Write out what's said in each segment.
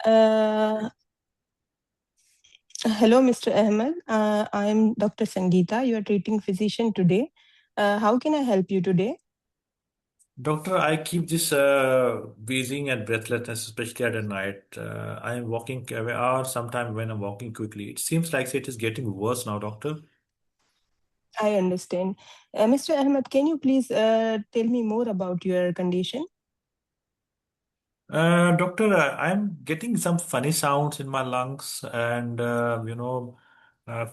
Hello, Mr. Ahmed. I am Dr. Sangeeta, your treating physician today. How can I help you today? Doctor, I keep this wheezing and breathlessness, especially at night. I am walking away, or sometime when I'm walking quickly. It seems like it is getting worse now, doctor. I understand. Mr. Ahmed, can you please tell me more about your condition? Doctor, I'm getting some funny sounds in my lungs and,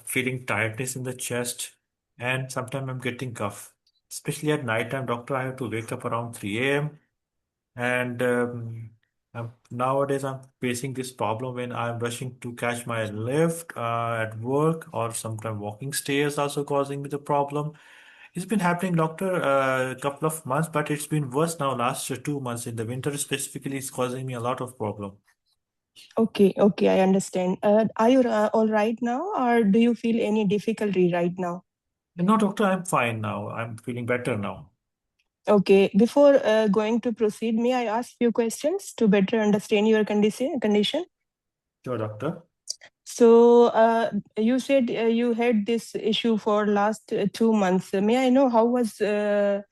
feeling tiredness in the chest. And sometimes I'm getting cough, especially at night time. Doctor, I have to wake up around 3 a.m. And nowadays, I'm facing this problem when I'm rushing to catch my lift at work, or sometimes walking stairs also causing me the problem. It's been happening, doctor, a couple of months, but it's been worse now. Last 2 months in the winter specifically, it's causing me a lot of problem. Okay, I understand. Are you all right now, or do you feel any difficulty right now? No, doctor, I'm fine now. I'm feeling better now. Okay, before going to proceed, may I ask few questions to better understand your condition? Sure, doctor. So, you said you had this issue for last 2 months. May I know how was your,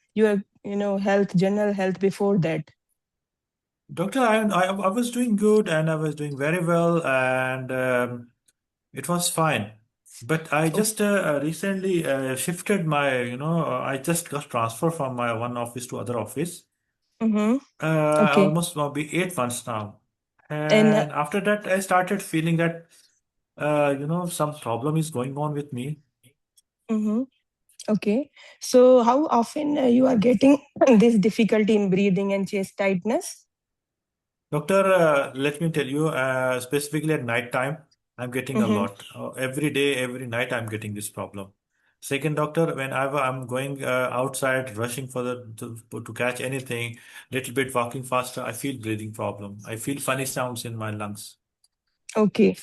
health, general health before that? Doctor, I was doing good and I was doing very well, and it was fine. But I Oh, just recently shifted my, I just got transferred from my one office to other office. mm-hmm. Okay. Almost now be 8 months now. And And after that, I started feeling that, some problem is going on with me. mm-hmm. Okay. So, how often you are getting this difficulty in breathing and chest tightness? Doctor, let me tell you, specifically at night time, I'm getting a Mm-hmm. lot. Every day, every night, I'm getting this problem. Second, doctor, whenever I'm going outside, rushing for to catch anything, little bit walking faster, I feel breathing problem. I feel funny sounds in my lungs. Okay.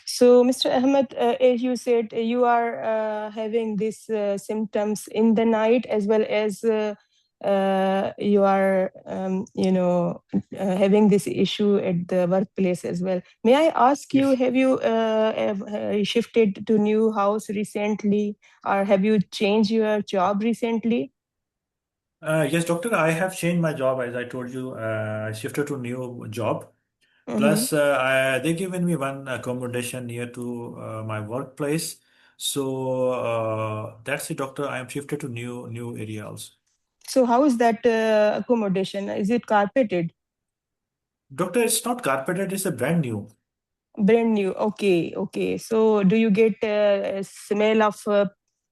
So, Mr. Ahmed, as you said, you are having these symptoms in the night as well as you are, having this issue at the workplace as well. May I ask you, Yes. have you shifted to new house recently, or have you changed your job recently? Yes, doctor, I have changed my job. As I told you, I shifted to new job. Mm-hmm. Plus, they given me one accommodation near to my workplace. So that's it, doctor. I am shifted to new area also. So, how is that accommodation? Is it carpeted? Doctor, it's not carpeted. It's a brand new. Brand new. Okay. So, do you get a smell of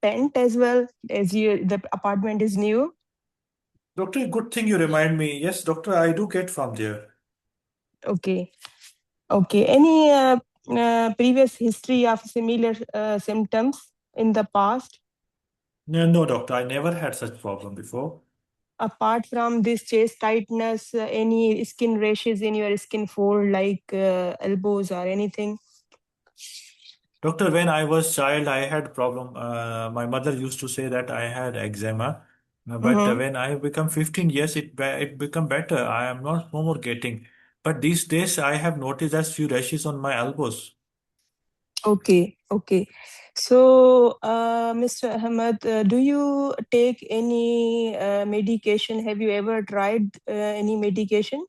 paint as well as the apartment is new? Doctor, good thing you remind me. Yes, doctor, I do get from there. Okay. Okay. Any previous history of similar symptoms in the past, No, no, doctor, I never had such problem before. apart from this chest tightness? Any skin rashes in your skin fold, like elbows or anything? Doctor, when I was child, I had problem. My mother used to say that I had eczema, but Mm-hmm. when I become 15 years, it become better. I am not no more getting. But these days, I have noticed there's few rashes on my elbows. Okay. So, Mr. Ahmed, do you take any medication? Have you ever tried any medication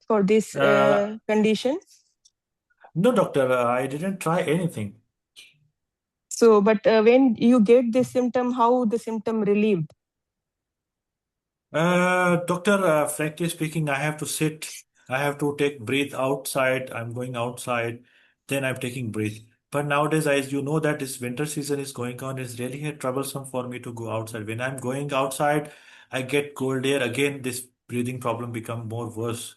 for this Uh, condition? no, doctor, I didn't try anything. So, but when you get this symptom, how the symptom relieved? Doctor, frankly speaking, I have to sit. I have to take breathe outside. I'm going outside, then I'm taking breath. But nowadays, as you know, that this winter season is going on, it's really troublesome for me to go outside. When I'm going outside, I get cold air. Again, this breathing problem become more worse.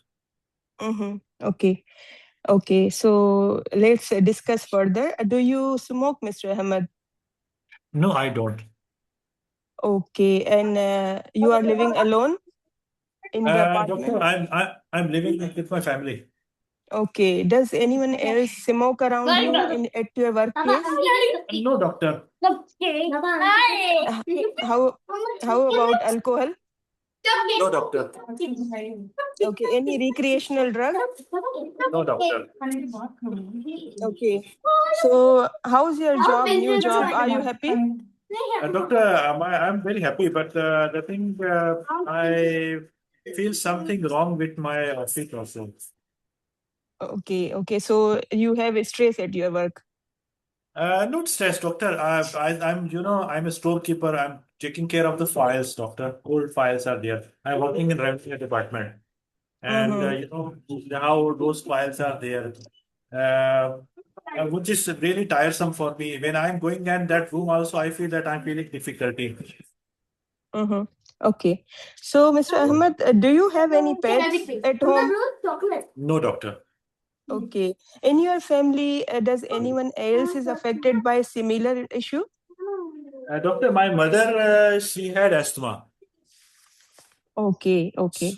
Mm-hmm. Okay. So let's discuss further. Do you smoke, Mr. Ahmed? No, I don't. Okay, and you are living alone in the Doctor, apartment? I'm living with my family. Okay. Does anyone else smoke around you in at your workplace? No, doctor. Uh, How how about alcohol? No, doctor. Okay. Any recreational drug? No, doctor. Okay. So how's your job, new job? Are you happy? Doctor, I'm very happy, but the thing I feel something wrong with my office also. Okay. Okay. So you have stress at your work. Not stress, doctor. I'm a storekeeper. I'm taking care of the files, doctor. Old files are there. I'm working in revenue department, and Mm-hmm. how those files are there, uh, which is really tiresome for me. When I'm going in that room, also I feel that I'm feeling difficulty. Mm-hmm. Okay. So, Mr. Ahmed, do you have any pets at home? No, doctor. Okay. In your family, does anyone else is affected by similar issue? Doctor, my mother, she had asthma. Okay. Okay.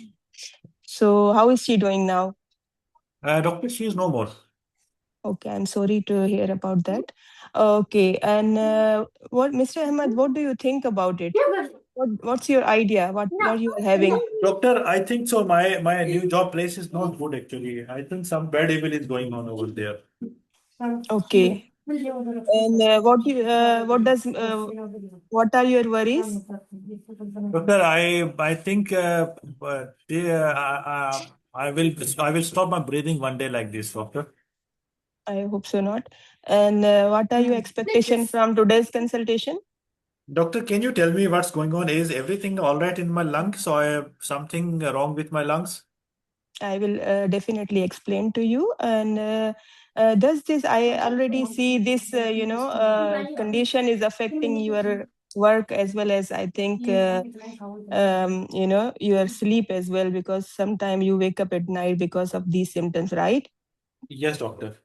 So, how is she doing now? Doctor, she is no more. Okay, I'm sorry to hear about that. Okay, and what, Mr. Ahmed, what do you think about it? What's your idea? What you are having? Doctor, I think so. My new job place is not good actually. I think some bad evil is going on over there. Okay, and what are your worries? Doctor, I think I will stop my breathing one day like this, doctor. I hope so not. And what are your expectation from today's consultation? Doctor, can you tell me what's going on? Is everything all right in my lungs or something wrong with my lungs? I will definitely explain to you. And does this, I already see this, condition is affecting your work as well as I think, your sleep as well, because sometimes you wake up at night because of these symptoms, right? Yes, doctor.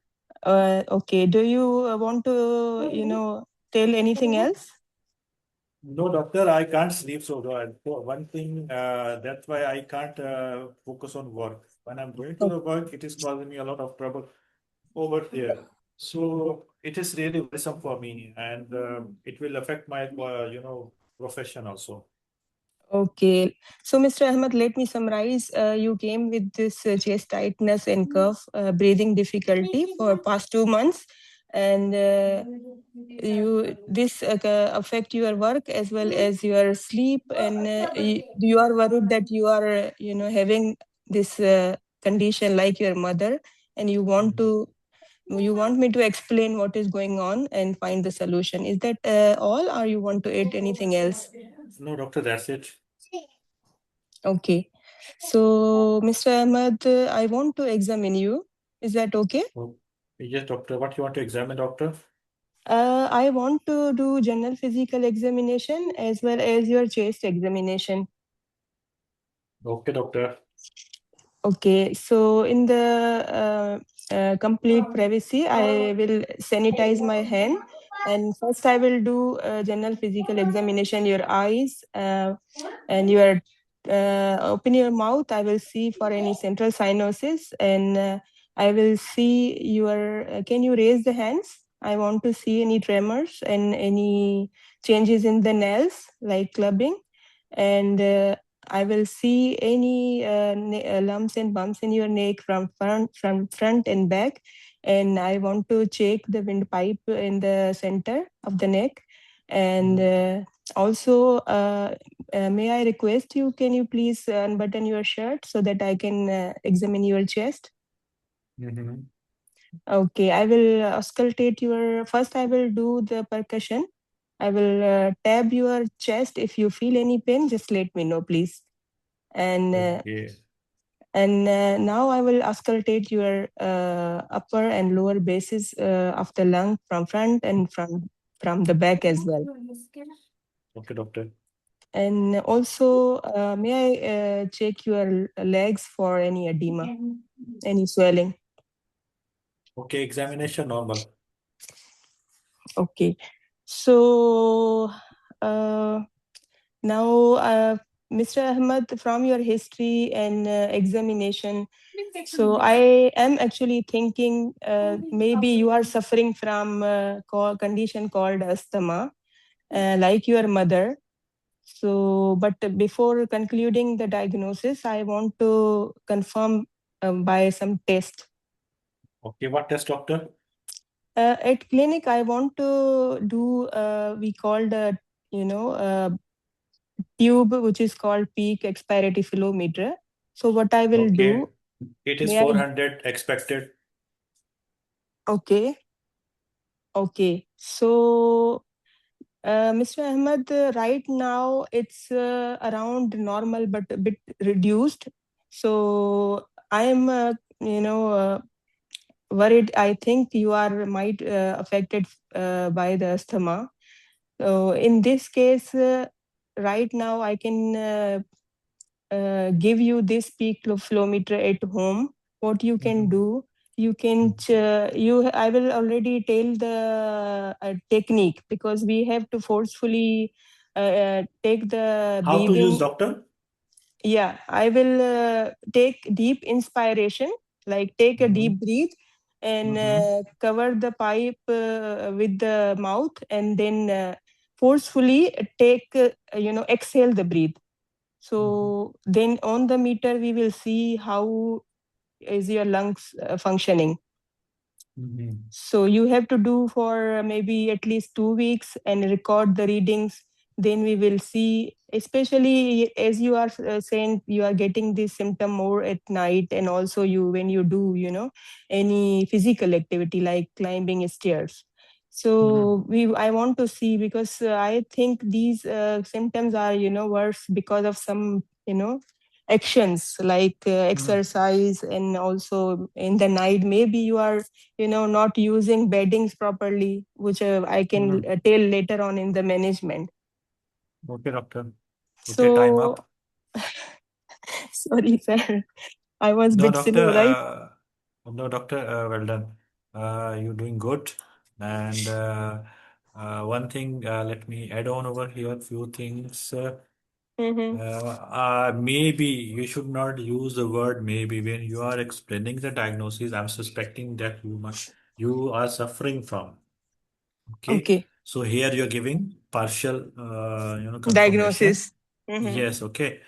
Okay. Do you want to, tell anything else? No, doctor, I can't sleep. So, for one thing, that's why I can't focus on work. When I'm going to the work, it is causing me a lot of trouble over there. So it is really worrisome for me, and it will affect my, profession also. Okay. So, Mr. Ahmed, let me summarize. You came with this chest tightness and cough, breathing difficulty for past 2 months, and you this affect your work as well as your sleep, and you are worried that you are, having this condition like your mother, and Mhm. you want me to explain what is going on and find the solution. Is that all, or you want to add anything else? No, doctor, that's it. Okay. So, Mr. Ahmed, I want to examine you. Is that okay? Oh, yes, doctor. What you want to examine, doctor? I want to do general physical examination as well as your chest examination. Okay, doctor. Okay, so in the complete privacy, I will sanitize my hand, and first I will do general physical examination, your eyes, and your open your mouth. I will see for any central cyanosis, and I will see your. Can you raise the hands? I want to see any tremors and any changes in the nails, like clubbing, and I will see any lumps and bumps in your neck from front and back, and I want to check the windpipe in the center of the neck, and Mhm. also may I request you? Can you please unbutton your shirt so that I can examine your chest? Mhm. Okay, I will auscultate your. First, I will do the percussion. I will tab your chest. If you feel any pain, just let me know, please. And Okay. now I will auscultate your upper and lower bases of the lung from front and from the back as well. Okay, doctor. And also, may I check your legs for any edema, any swelling? Okay, examination normal. Okay. So now, Mr. Ahmed, from your history and examination, so I am actually thinking maybe you are suffering from condition called asthma, like your mother. So, but before concluding the diagnosis, I want to confirm by some test. Okay, what test, doctor? At clinic, I want to do we called tube which is called peak expiratory flow meter. So what I will Okay, do, it is may I? 400 expected. Okay, okay. So Mr. Ahmed, right now it's around normal but a bit reduced. So I am, worried. I think you are might affected by the asthma. So in this case, right now I can give you this peak flow meter at home. What you can Mhm. do, you can Mhm. I will already tell the technique, because we have to forcefully take the How to use, breathing. doctor? Yeah, I will take deep inspiration, like take a Mm-hmm. deep breath and Mm-hmm. cover the pipe with the mouth, and then forcefully take exhale the breath. Mm-hmm. So then on the meter, we will see how is your lungs functioning. Mm-hmm. So you have to do for maybe at least 2 weeks and record the readings. Then we will see, especially as you are saying, you are getting this symptom more at night, and also you when you do, any physical activity like climbing stairs. Mm-hmm. So I want to see, because I think these symptoms are worse because of some actions like exercise, and also in the night maybe you are not using beddings properly, which I can Mm-hmm. tell later on in the management. Okay, doctor. Okay, time So up. sorry, sir, I was a No, bit doctor. slow, right? No, doctor. Well done. You're doing good. And one thing, let me add on over here a few things. Mm-hmm. Maybe you should not use the word maybe when you are explaining the diagnosis. I'm suspecting that you are suffering from. Okay, Okay. so here you're giving partial, confirmation. Diagnosis. Mm-hmm. Yes, okay.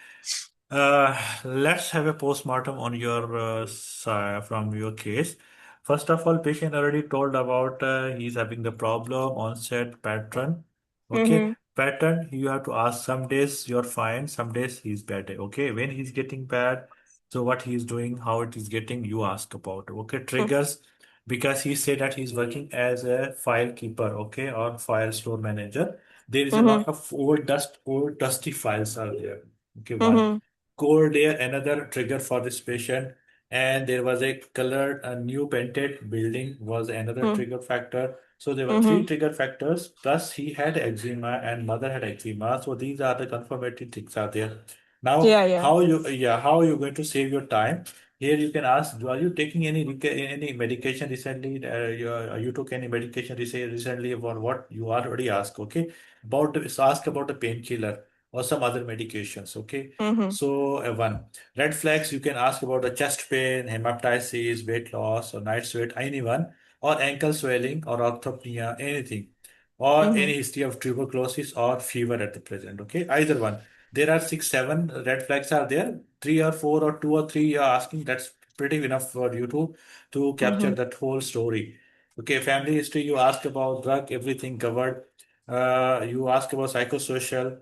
Let's have a postmortem on your from your case. First of all, patient already told about he's having the problem onset pattern. Okay, Mm-hmm. pattern you have to ask. Some days you're fine, some days he's bad. Okay, when he's getting bad, so what he's doing, how it is getting, you ask about. Okay, triggers because he said that he's working as a file keeper. Okay, or file store manager. There is a Mm-hmm. lot of old dusty files are there. Okay, one Mm-hmm. cold air, another trigger for this patient, and there was a colored, a new painted building was another trigger factor. So there were three Mm-hmm. trigger factors. Plus, he had eczema and mother had eczema. So these are the confirmatory things are there. Now, Yeah, yeah. how you going to save your time? Here you can ask, are you taking any medication recently? You took any medication recently for what you already asked, okay? Ask about the painkiller or some other medications, okay? Mm-hmm. So, one red flags you can ask about the chest pain, hemoptysis, weight loss, or night sweat, anyone, or ankle swelling, or orthopnea, anything, or Mm-hmm. any history of tuberculosis or fever at the present. Okay, either one. There are six, seven red flags are there. Three or four or two or three you are asking. That's pretty enough for you to capture Mm-hmm. that whole story. Okay, family history you ask about drug, everything covered. You ask about psychosocial.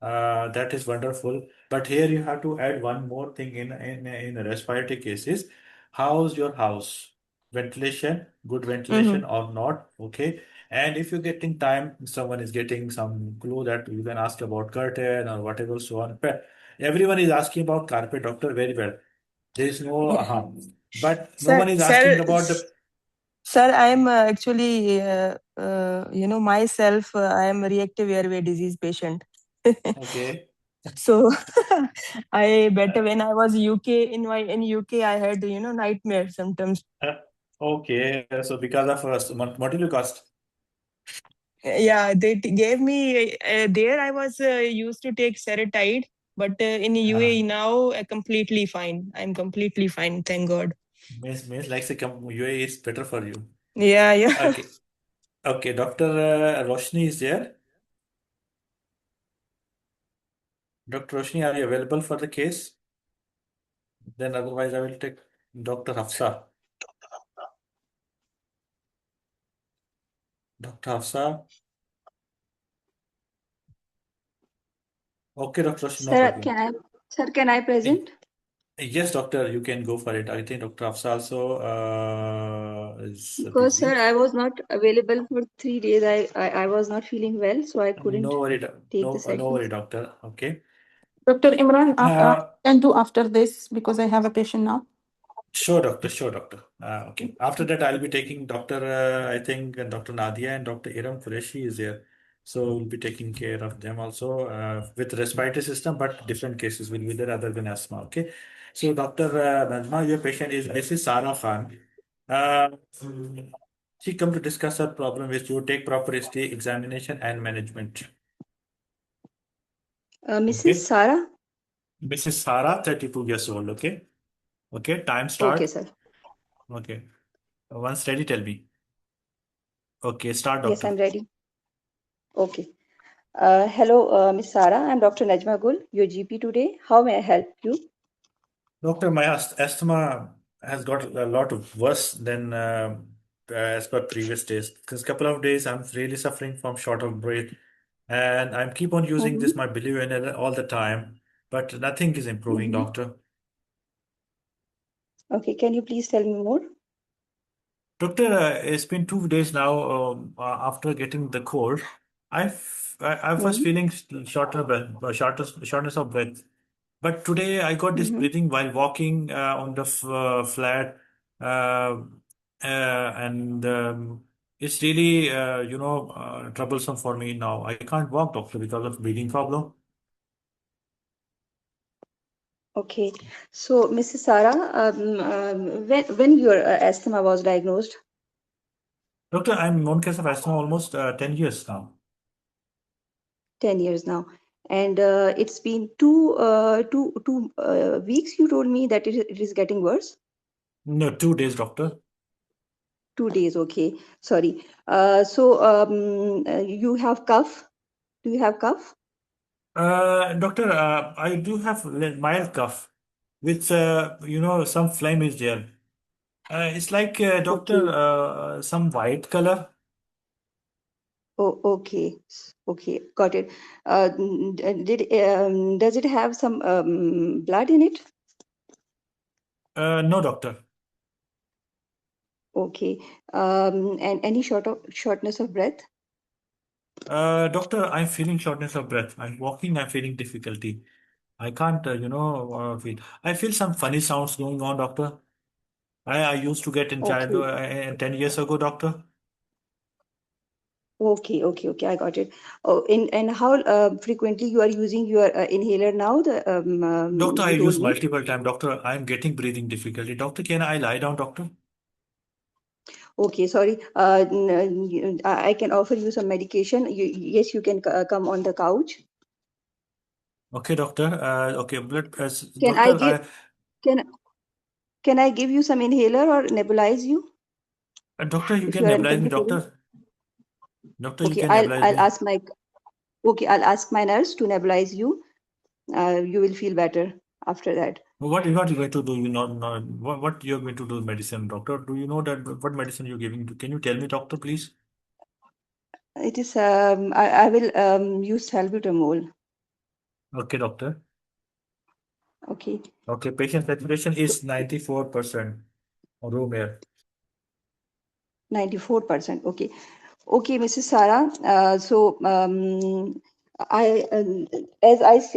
That is wonderful. But here you have to add one more thing in respiratory cases. How's your house? Ventilation, good Mm-hmm. ventilation or not? Okay. And if you're getting time, someone is getting some clue that you can ask about curtain or whatever, so on. But everyone is asking about carpet, doctor, very well. There is no but no Sir, one is asking sir, about the sir, I am actually, myself, I am a reactive airway disease patient. okay. So I Uh, better when I was UK in UK, I had nightmare symptoms. uh, okay. So because of material cost. Yeah, they gave me there. I was used to take Seretide, but in Uh, UAE now, completely fine. I'm completely fine, thank God. means like say UAE is better for you. Yeah, yeah. Okay. Okay. Doctor Roshni is there. Dr. Roshni, are you available for the case? Then otherwise I will take Dr. Hafsa. Dr. Hafsa. Okay, Dr. Roshni, no Sir, problem. can I present? Yes, doctor, you can go for it. I think Dr. Hafsa also is Because sir, busy. I was not available for 3 days. I was not feeling well, so I couldn't No worry, take the no sessions. worry, doctor. Okay. Dr. Imran, Uh, can do after this because I have a patient now. Sure, doctor. Sure, doctor. Okay. After that, I'll be taking Dr. I think Dr. Nadia and Dr. Iram Qureshi is there. So we'll be taking care of them also with respiratory system, but different cases will be there other than asthma. Okay. So Dr. Najma, your patient is Mrs. Sarah Khan. Uh, mm, she come to discuss her problem with you, take proper history, examination, and management. Mrs. Okay. Sarah? Mrs. Sarah, 32 years old. Okay. Okay. Time Okay, start. sir. Okay. Once ready, tell me. Okay. Start, Yes, doctor. I'm ready. Okay. Hello, Miss Sarah. I'm Dr. Najma Gul, your GP today. How may I help you? Doctor, my asthma has got a lot worse than as per previous days. Because couple of days I'm really suffering from short of breath, and I'm keep on using Mm-hmm. this my billionaire all the time, but nothing is improving, Mm-hmm. doctor. Okay, can you please tell me more? Doctor, it's been 2 days now after getting the cold. I was Mm-hmm. feeling shortness of breath. But today I got this Mm-hmm. breathing while walking on the flat, uh, and it's really troublesome for me now. I can't walk, doctor, because of breathing problem. Okay. So, Mrs. Sarah, when your asthma was diagnosed? Doctor, I'm known case of asthma almost 10 years now. 10 years now. And it's been two weeks. You told me that it is getting worse. No, 2 days, doctor. 2 days, okay. Sorry. You have cough. Do you have cough? Doctor, I do have mild cough with some phlegm is there. It's like doctor, Okay. some white color. Oh, okay. Okay, got it. Does it have some blood in it? No, doctor. Okay. And any shortness of breath? Doctor, I'm feeling shortness of breath. I'm walking, I'm feeling difficulty. I can't, feel. I feel some funny sounds going on, doctor. I used to get in Okay. childhood 10 years ago, doctor. Okay, I got it. Oh, and how frequently you are using your inhaler now? Doctor, I You told use me. multiple time. Doctor, I'm getting breathing difficulty. Doctor, can I lie down, doctor? Okay, sorry. I can offer you some medication. Yes, you can come on the couch. Okay, doctor. Okay, Can I doctor, give can can I give you some inhaler or nebulize you doctor, you if can you are nebulize me, uncomfortable? doctor. Doctor, you Okay, can nebulize I'll me. ask my I'll ask my nurse to nebulize you. You will feel better after that. What you going to do? You not what you're going to do with medicine, doctor? Do you know that what medicine you're giving? Can you tell me, doctor, please? It is I will use salbutamol. Okay, doctor. Okay, Okay, patient saturation so is 94% room air. 94%. Okay, okay, Mrs. Sarah. I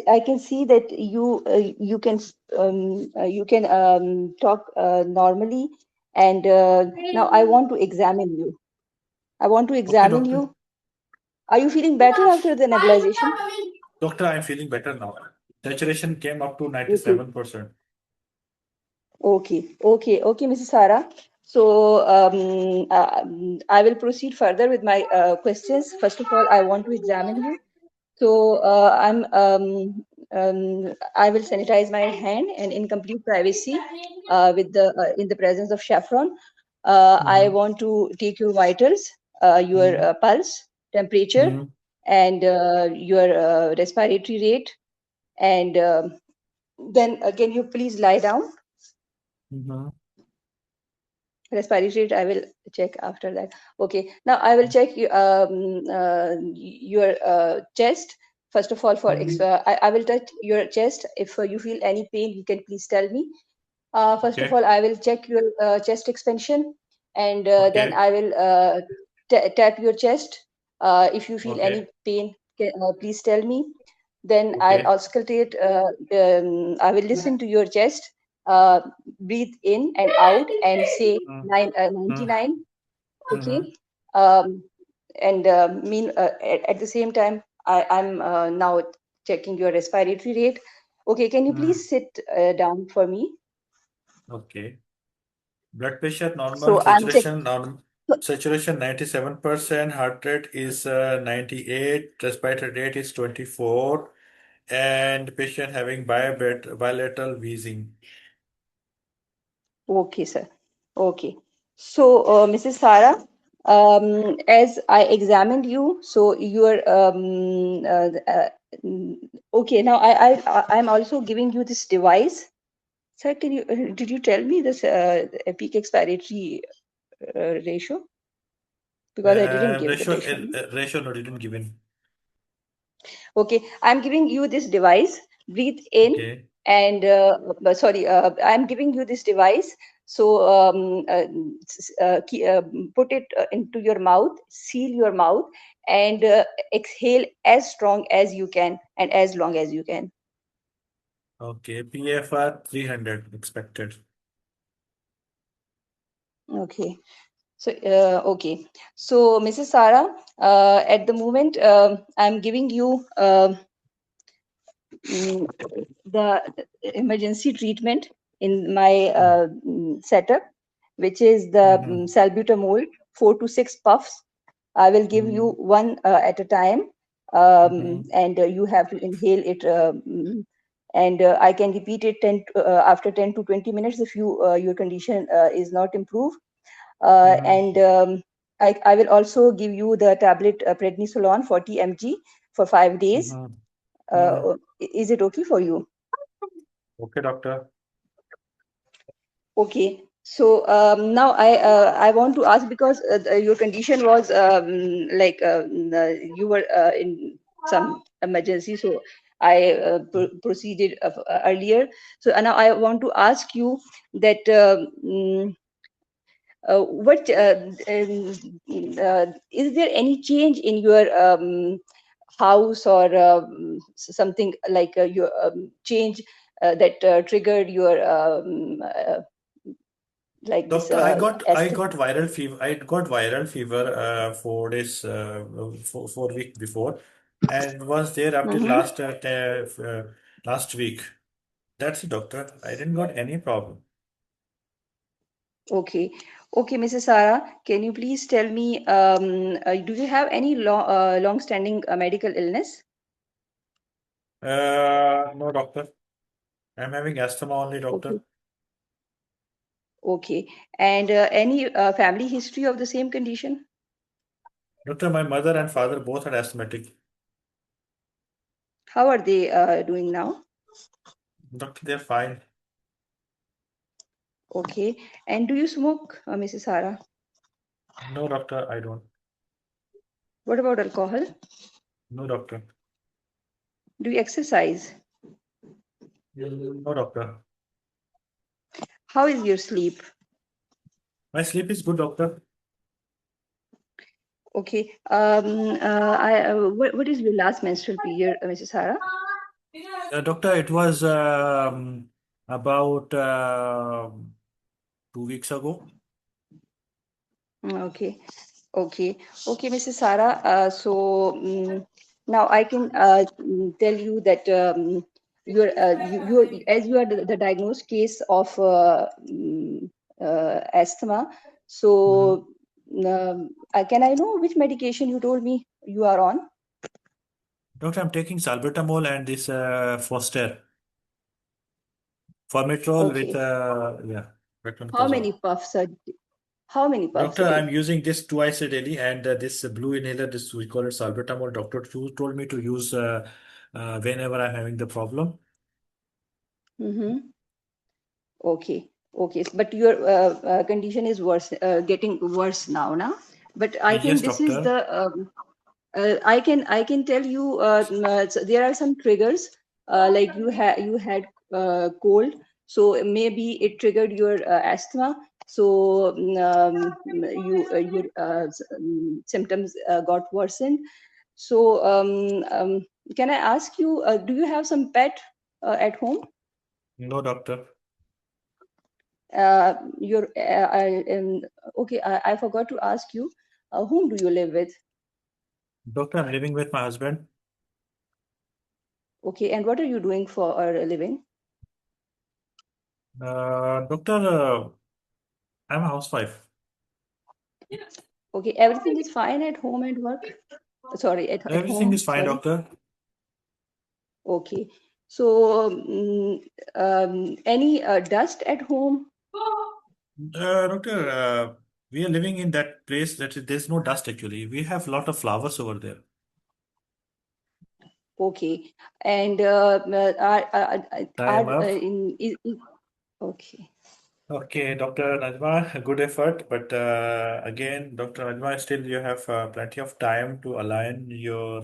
I can see that you can talk normally, and now I want to examine you. I want to Okay, examine doctor. you. Are you feeling better after the nebulization? Doctor, I'm feeling better now. Saturation came up to Okay. 97%. Okay, Mrs. Sarah. So I will proceed further with my questions. First of all, I want to examine you. So I will sanitize my hand and in complete privacy, with the in the presence of saffron. I Mm-hmm. want to take your vitals, your pulse, temperature, Mm-hmm. and your respiratory rate. And then can you please lie down? Mm-hmm. Respiratory rate I will check after that. Okay, now I will check your chest. First of all, I will touch your chest. If you feel any pain, you can please tell me. First of Okay. all, I will check your chest expansion, and then Okay. I will tap your chest. If you feel any Okay. pain, please tell me. Then I'll Okay. auscultate. I will listen to your chest. Uh, Breathe in and out and say Mm, 99. Okay. mm-hmm. Um, and at the same time, I'm now checking your respiratory rate. Okay, can you Mm. please sit down for me? Okay. Blood pressure normal, So I'm checking. saturation normal, saturation 97%, heart rate is 98, respiratory rate is 24, and patient having bilateral wheezing. Okay, sir. Okay. So, Mrs. Sarah, as I examined you, so you're okay. Now, I'm also giving you this device. Sir, can you did you tell me this peak expiratory ratio? Because I didn't give the ratio. Ratio not even given. Okay, I'm giving you this device. Breathe in Okay. and sorry, I'm giving you this device. So put it into your mouth, seal your mouth, and exhale as strong as you can and as long as you can. Okay. PFR 300 expected. Okay. So okay. So Mrs. Sarah, at the moment, I'm giving you the emergency treatment in my setup, which is the Mm-hmm. salbutamol, 4 to 6 puffs. I will give you Mm-hmm. one at a time, Mm-hmm. and you have to inhale it. And I can repeat it after 10 to 20 minutes if your condition is not improved. Mm-hmm. And I will also give you the tablet prednisolone 40 mg for 5 days. Mm-hmm. Mm. Uh, is it okay for you? Okay, doctor. Okay. So now I want to ask, because your condition was like you were in some emergency, so I proceeded earlier. So now I want to ask you that what is there any change in your house, or something like your change that triggered your like this Doctor, I asthma? got viral fever. I got viral fever 4 days 4 week before, and was there up till Mm-hmm. last week. That's it, doctor. I didn't got any problem. Okay. Okay, Mrs. Sarah, can you please tell me, do you have any long-standing medical illness? No, doctor. I'm having asthma only, doctor. Okay. Okay. And any family history of the same condition? Doctor, my mother and father both are asthmatic. How are they doing now? Doctor, they're fine. Okay. And do you smoke, Mrs. Sarah? No, doctor, I don't. What about alcohol? No, doctor. Do you exercise? No, doctor. How is your sleep? My sleep is good, doctor. Okay. What is your last menstrual period, Mrs. Sarah? Doctor, it was about 2 weeks ago. Okay. Okay. Okay, Mrs. Sarah. Now I can tell you that as you are the diagnosed case of asthma. Mhm. So, can I know which medication you told me you are on? Doctor, I'm taking salbutamol and this Foster. Formoterol with Okay. yeah, How beclomethasone. many puffs a How many puffs Doctor, a I'm day? using this twice daily, and this blue inhaler, this we call it salbutamol. Doctor told me to use whenever I'm having the problem. Mm-hmm. Okay. Okay. But your condition is worse, getting worse now. But I Yes, think this is doctor. the I can tell you there are some triggers like you had cold, so maybe it triggered your asthma. So your symptoms got worsened. So can I ask you, do you have some pet at home? No, doctor. Your okay. I forgot to ask you, whom do you live with? Doctor, I'm living with my husband. Okay, and what are you doing for a living? Doctor, I'm a housewife. Okay, everything is fine at home and work. Sorry, at Everything is home. fine, Sorry. doctor. Okay. So, any dust at home? Doctor, we are living in that place that there's no dust actually. We have a lot of flowers over there. Okay. And Time up. okay. Okay, Dr. Najma, good effort. But again, Dr. Najma, still you have plenty of time to align your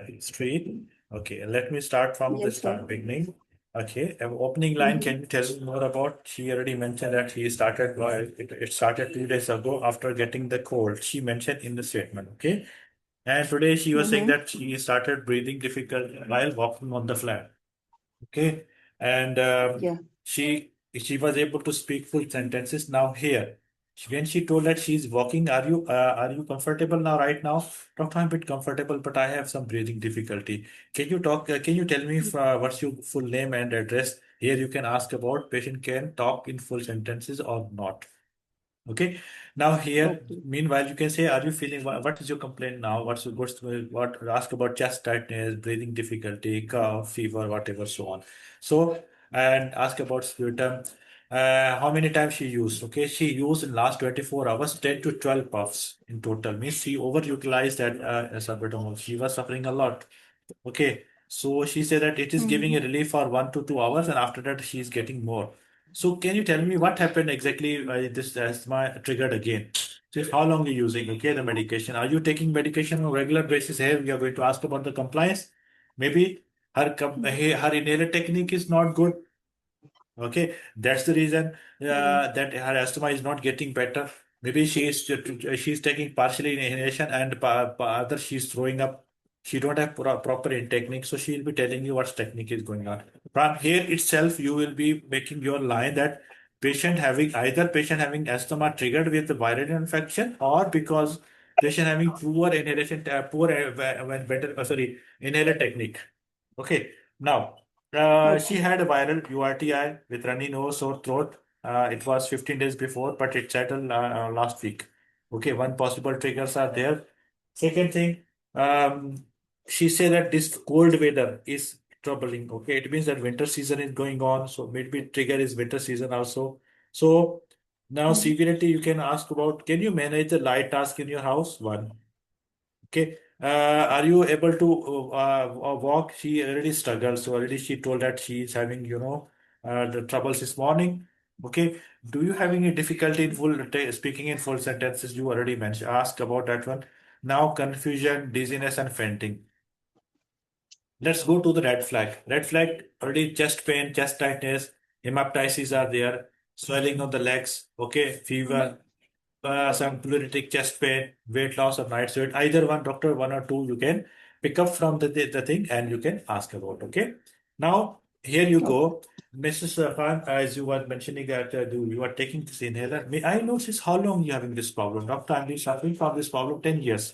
history. Okay, let me start from the Yes, sir. start beginning. Okay, opening line, Mm-hmm. can you tell me more about? She already mentioned that he started, it started 2 days ago after getting the cold. She mentioned in the statement. Okay, and today she was saying Mm-hmm. that she started breathing difficult while walking on the flat. Okay, and Yeah. she was able to speak full sentences now here. When she told that she's walking, are you comfortable now right now? Doctor, I'm a bit comfortable, but I have some breathing difficulty. Can you talk? Can you tell me if, what's your full name and address? Here you can ask about patient can talk in full sentences or not. Okay. Now here, Okay. meanwhile, you can say, are you feeling, what is your complaint now? What, ask about chest tightness, breathing difficulty, cough, fever, whatever, so on. So, and ask about sputum. How many times she used? Okay. She used in last 24 hours, 10 to 12 puffs in total. Means she overutilized that salbutamol. She was suffering a lot. Okay, so she said that it is giving Mm-hmm. a relief for 1 to 2 hours, and after that she is getting more. So can you tell me what happened exactly? This asthma triggered again. So how long are you using? Okay, the medication. Are you taking medication on a regular basis? Here we are going to ask about the compliance. Maybe her inhaler technique is not good. Okay, that's the reason that her asthma is not getting better. Maybe she's taking partially inhalation and other she's throwing up. She don't have proper in technique, so she'll be telling you what technique is going on. From here itself, you will be making your line that patient having asthma triggered with the viral infection or because patient having poor inhalation, poor better, sorry, inhaler technique. Okay, now. She Okay. had a viral URTI with runny nose, sore throat. It was 15 days before, but it settled last week. Okay, one possible triggers are there. Second thing, um, she said that this cold weather is troubling. Okay, it means that winter season is going on, so maybe trigger is winter season also. So now Mm-hmm. severity, you can ask about, can you manage the light task in your house? One. Okay. Are you able to walk? She already struggles. So already she told that she is having, the troubles this morning. Okay. Do you having a difficulty in speaking in full sentences? You already mentioned, asked about that one. Now confusion, dizziness, and fainting. Let's go to the red flag. Red flag already chest pain, chest tightness, hemoptysis are there, swelling of the legs. Okay, fever, some pleuritic chest pain, weight loss or night sweat, either one doctor, one or two, you can pick up from the thing and you can ask about. Okay. Now, here you Okay. go. Mrs. Khan, as you were mentioning that you are taking this inhaler. May I know since how long you having this problem? Doctor, I'm been suffering from this problem 10 years.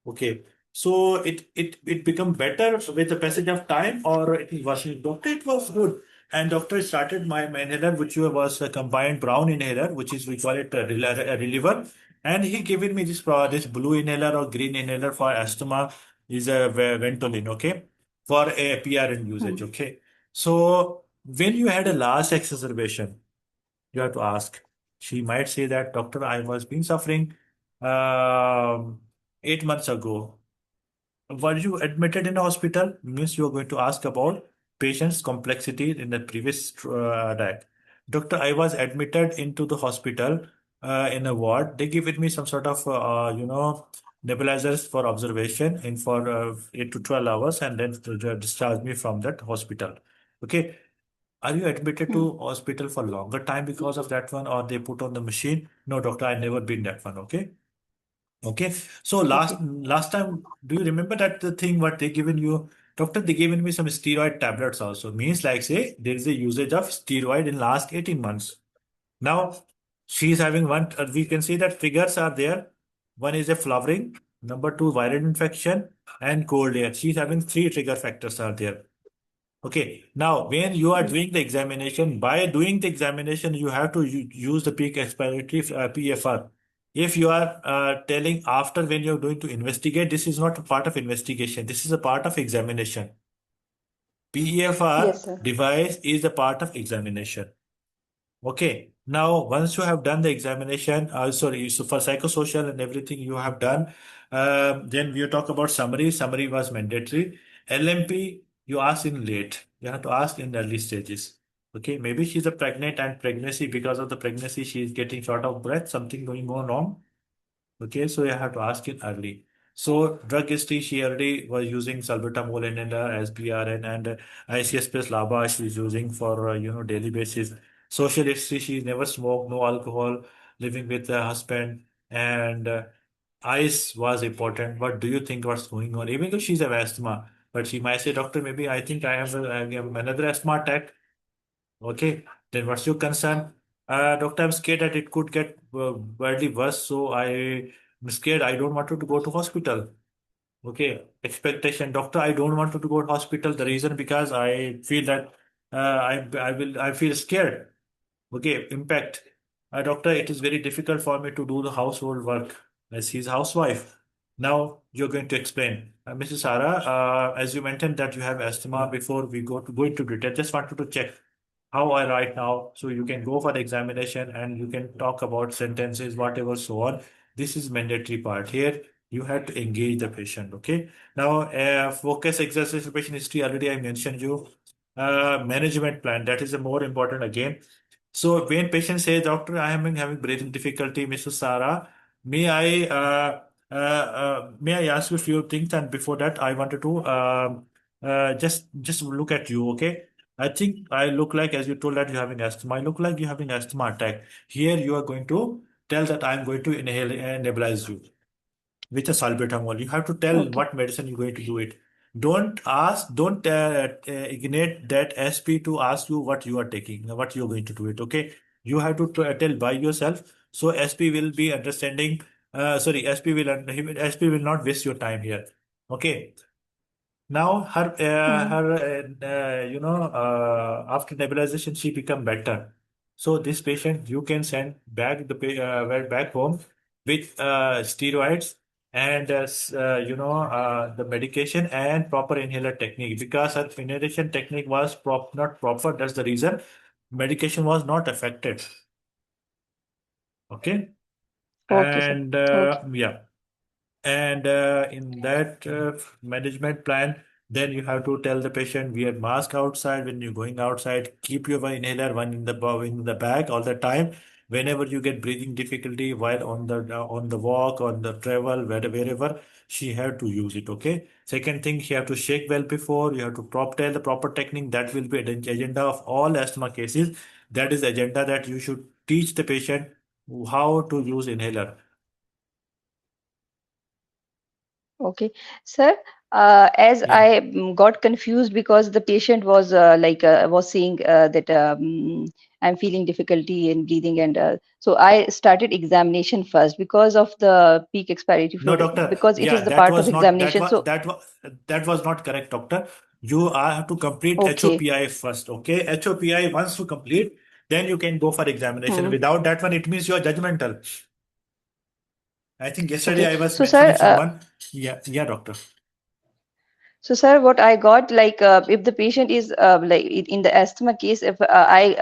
Okay. So it become better with the passage of time or it is worsening? Doctor, it was good. And doctor started my inhaler, which was a combined brown inhaler, which is we call it a reliever. And he given me this blue inhaler or green inhaler for asthma is a Ventolin, okay, for a PRN usage, Mm-hmm. okay. So when you had a last exacerbation, you have to ask. She might say that, doctor, I was been suffering um, 8 months ago. were you admitted in a hospital? Means you are going to ask about patient's complexity in the previous diet. Doctor, I was admitted into the hospital in a ward. They given me some sort of, nebulizers for observation in for 8 to 12 hours and then to discharge me from that hospital. Okay. Are you admitted Hmm. to hospital for longer time because of that one or they put on the machine? No, doctor, I never been that one. Okay. Okay. So Okay. last time, do you remember that the thing what they given you, doctor? They given me some steroid tablets also. Means like say there is a usage of steroid in last 18 months. Now she is having one. We can see that triggers are there. One is a flowering. Number two, viral infection and cold air. She is having three trigger factors are there. Okay. Now, when you are Hmm. doing the examination, by doing the examination, you have to use the peak expiratory PFR. If you are telling after when you're going to investigate, this is not a part of investigation. This is a part of examination. PEFR Yes, sir. device is a part of examination. Okay. Now, once you have done the examination, sorry, so for psychosocial and everything you have done, then we talk about summary. Summary was mandatory. LMP, you ask in late. You have to ask in early stages. Okay. Maybe she's a pregnant and pregnancy, because of the pregnancy, she is getting short of breath, something going on wrong. Okay, so you have to ask it early. So drug history, she already was using salbutamol inhaler, SBRN, and ICS plus LABA she's using for daily basis. Social history, she never smoked, no alcohol, living with a husband, and ice was important. What do you think what's going on? Even though she's have asthma, but she might say, doctor, maybe I think I have another asthma attack. Okay, then what's your concern? Doctor, I'm scared that it could get badly worse, so I'm scared. I don't want you to go to hospital. Okay, expectation, doctor, I don't want you to go to hospital. The reason because I feel that I feel scared. Okay, impact. Doctor, it is very difficult for me to do the household work as he's housewife. Now you're going to explain. Mrs. Sara, as you mentioned that you have asthma before we go into detail, just wanted to check how I write now. So you can go for the examination and you can talk about sentences, whatever, so on. This is mandatory part. Here you have to engage the patient. Okay. Now, focus exercise patient history. Already I mentioned you. Management plan. That is a more important again. So when patient says, doctor, I am having breathing difficulty, Mrs. Sara, may I ask you a few things? And before that, I wanted to just look at you, okay? I think I look like, as you told that you're having asthma, I look like you're having asthma attack. Here you are going to tell that I'm going to inhale and nebulize you with a salbutamol. You have to tell Okay. what medicine you're going to do it. Don't ignite that SP to ask you what you are taking, what you're going to do it. Okay, you have to tell by yourself. So SP will be understanding. Sorry, SP will not waste your time here. Okay, now Hmm. after nebulization she become better. So this patient you can send back back home with steroids and the medication and proper inhaler technique, because her inhalation technique was not proper. That's the reason medication was not affected. Okay, Okay, sir. and Okay. yeah. And in that management plan, then you have to tell the patient wear mask outside when you're going outside. Keep your inhaler one in the bag all the time. Whenever you get breathing difficulty while on the walk, on the travel, wherever, she have to use it. Okay. Second thing, she have to shake well before. You have to tell the proper technique. That will be the agenda of all asthma cases. That is the agenda that you should teach the patient how to use inhaler. Okay, sir. As Yeah. I got confused because the patient was was saying that I'm feeling difficulty in breathing, and so I started examination first because of the peak expiry No, fluid, doctor. because it Yeah, is the that part of was not examination. So that was not correct, doctor. You have to complete okay. HOPI first. Okay, HOPI once you complete, then you can go for examination. Hmm. Without that one, it means you are judgmental. I think yesterday Okay. I was So, mentioning sir, someone. Yeah, yeah, doctor. So, sir, what I got, like, if the patient is in the asthma case, if I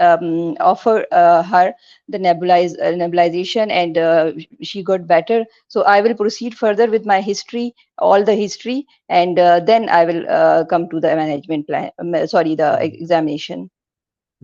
offer her the nebulization and she got better, so I will proceed further with my history, all the history, and then I will come to the management plan. Sorry, the examination.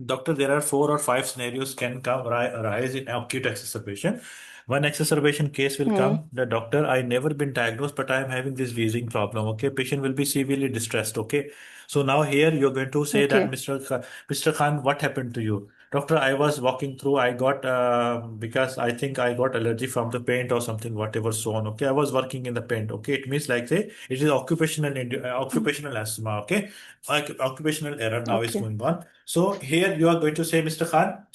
Doctor, there are 4 or 5 scenarios can come arise in acute exacerbation. One exacerbation case will come. The doctor, I never been diagnosed, but I am having this wheezing problem. Okay, patient will be severely distressed. Okay, so now here you're going to say that Okay. Mr. Khan, what happened to you? Doctor, I was walking through. I got because I think I got allergy from the paint or something, whatever so on. Okay, I was working in the paint. Okay, it means like say it is occupational asthma. Okay, occupational error now is Okay. going on. So here you are going to say, Mr. Khan,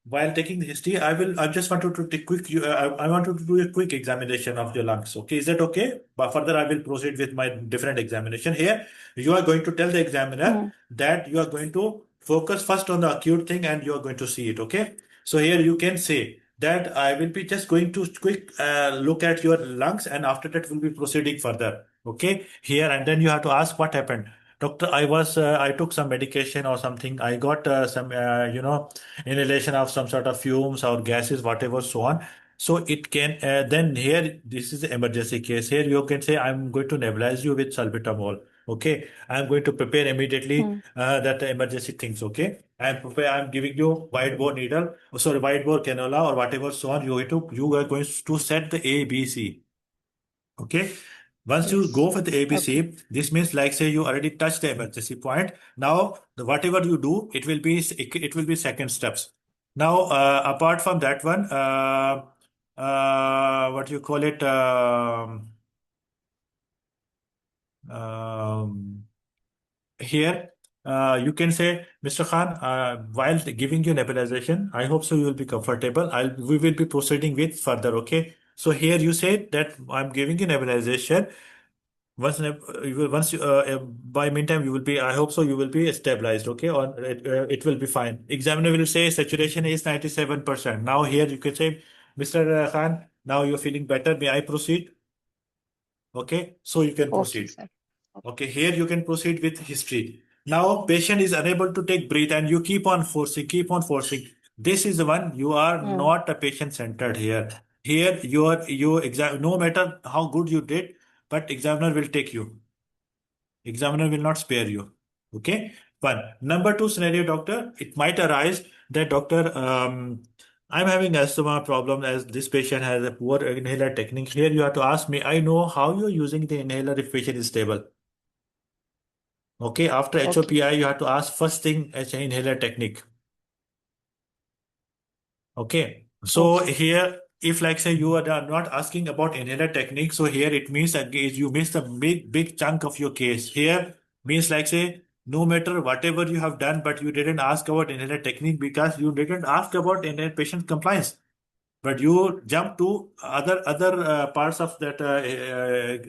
while taking the history, I just wanted to take quick, I wanted to do a quick examination of your lungs. Okay, is that okay? But further, I will proceed with my different examination. Here, you are going to tell the examiner that you are going to focus first on the acute thing and you are going to see it. Okay. So here you can say that I will be just going to quick look at your lungs and after that we'll be proceeding further. Okay. Here and then you have to ask what happened. Doctor, I took some medication or something. I got some, inhalation of some sort of fumes or gases, whatever, so on. So it can, then here, this is the emergency case. Here you can say, I'm going to nebulize you with salbutamol. Okay. I'm going to prepare immediately that emergency things. Okay. I'm giving you wide bore needle, sorry, wide bore cannula or whatever, so on. You are going to set the A, B, C. Okay. Once you Yes. go for the ABC, Okay. this means like say you already touched the emergency point. Now, whatever you do, it will be second steps. Now, apart from that one, what you call it? Um, Here, you can say, Mr. Khan, while giving you nebulization, I hope so you will be comfortable. We will be proceeding with further. Okay. So here you say that I'm giving you nebulization. Once you by meantime you will be, I hope so you will be stabilized. Okay, or it will be fine. Examiner will say saturation is 97%. Now here you can say, Mr. Khan, now you're feeling better. May I proceed? Okay, so you can Okay, proceed. sir. Okay, here you can proceed with history. Now patient is unable to take breath and you keep on forcing, keep on forcing. This is the one you are not a patient centered here. Here you exam, no matter how good you did, but examiner will take you. Examiner will not spare you. Okay. One. Number two scenario, doctor, it might arise that doctor, I'm having asthma problem as this patient has a poor inhaler technique. Here you have to ask me, I know how you're using the inhaler if patient is stable. Okay. After Okay. HOPI, you have to ask first thing as an inhaler technique. Okay. So Okay. here, if like say you are not asking about inhaler technique, so here it means that you missed a big chunk of your case. Here means like say no matter whatever you have done, but you didn't ask about inhaler technique because you didn't ask about inhaler patient compliance, but you jump to other parts of that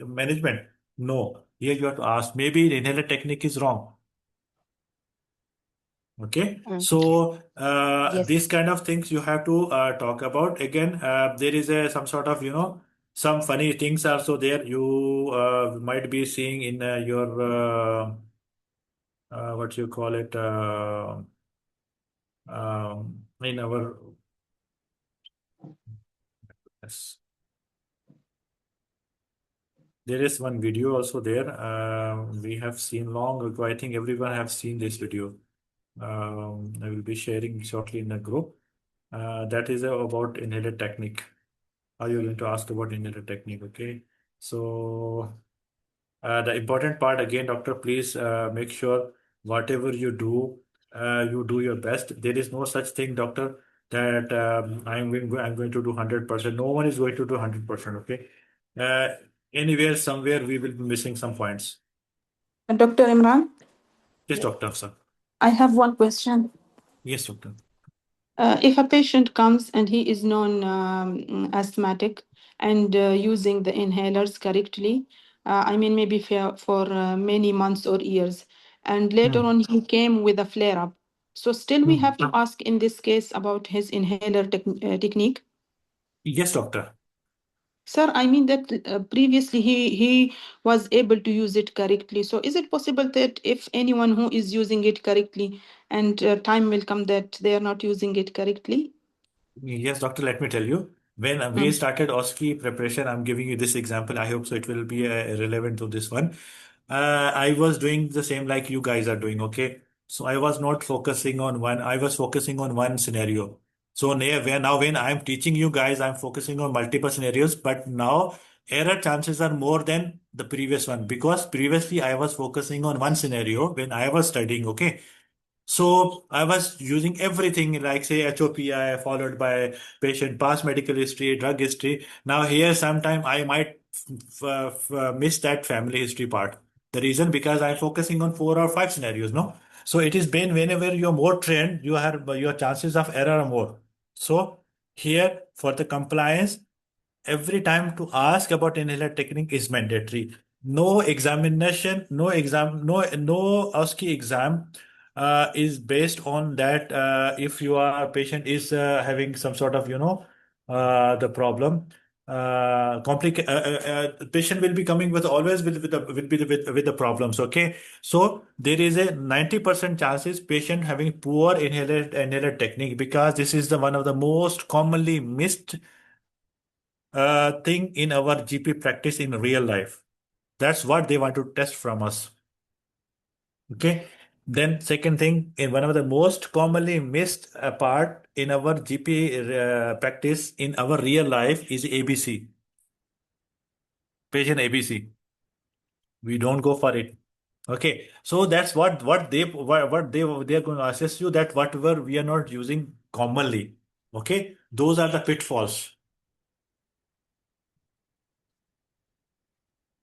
management. No, here you have to ask. Maybe the inhaler technique is wrong. Okay, so these Yes. kind of things you have to talk about. Again, there is some sort of, some funny things also there. You might be seeing in your, what you call it, in our, yes, there is one video also there. We have seen long ago. I think everyone have seen this video. I will be sharing shortly in the group. That is about inhaler technique. Are you going to ask about inhaler technique? Okay. So the important part again, doctor, please make sure whatever you do your best. There is no such thing, doctor, that I'm going to do 100%. No one is going to do 100%. Okay. Uh, Anywhere, somewhere, we will be missing some points. Dr. Imran, Yes, doctor, sir. I have one question. Yes, doctor. If a patient comes and he is non asthmatic and using the inhalers correctly, I mean, maybe for many months or years, and later Hmm. on he came with a flare up. So, still, we Hmm. have to ask in this case about his inhaler technique. Yes, doctor. Sir, I mean that previously he was able to use it correctly. So is it possible that if anyone who is using it correctly and time will come that they are not using it correctly? Yes, doctor, let me tell you. When we Mm. started OSCE preparation, I'm giving you this example. I hope so it will be relevant to this one. I was doing the same like you guys are doing, okay? So I was not focusing on one, I was focusing on one scenario. So now when I'm teaching you guys, I'm focusing on multiple scenarios, but now error chances are more than the previous one because previously I was focusing on one scenario when I was studying, okay? So I was using everything like say HOPI followed by patient past medical history, drug history. Now here sometime I might miss that family history part. The reason because I'm focusing on 4 or 5 scenarios, no? So it is been whenever you're more trained, you have your chances of error are more. So here for the compliance, every time to ask about inhaler technique is mandatory. No examination, no OSCE exam is based on that. If your patient is having some sort of, the problem, patient will be coming with always with the problems. Okay, so there is a 90% chances patient having poor inhaler technique because this is the one of the most commonly missed thing in our GP practice in real life. That's what they want to test from us. Okay. Then second thing, in one of the most commonly missed part in our GP practice in our real life is ABC, patient ABC. We don't go for it. Okay. So that's what they're going to assess you that whatever we are not using commonly. Okay. Those are the pitfalls.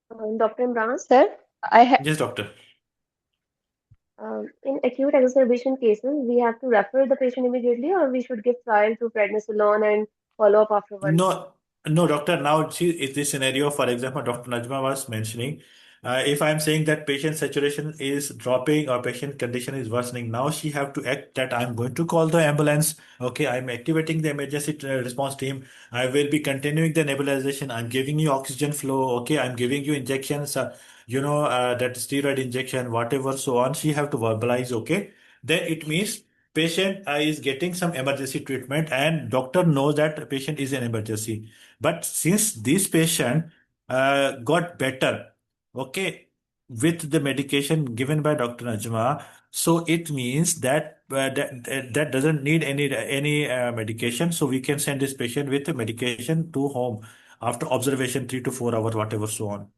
Dr. Imran, Sir, I have. Yes, doctor. in acute exacerbation cases, we have to refer the patient immediately, or we should give trial to prednisolone and follow up after 1 week. No, no, doctor. Now, see, is this scenario, for example, Dr. Najma was mentioning, if I'm saying that patient saturation is dropping or patient condition is worsening, now she have to act that I'm going to call the ambulance. Okay, I'm activating the emergency response team. I will be continuing the nebulization. I'm giving you oxygen flow. Okay, I'm giving you injections. That steroid injection, whatever, so on. She have to verbalize. Okay, then it means patient is getting some emergency treatment and doctor knows that patient is an emergency, but since this patient got better, okay, with the medication given by Dr. Najma, so it means that that doesn't need any medication, so we can send this patient with the medication to home after observation 3 to 4 hours, whatever, so on.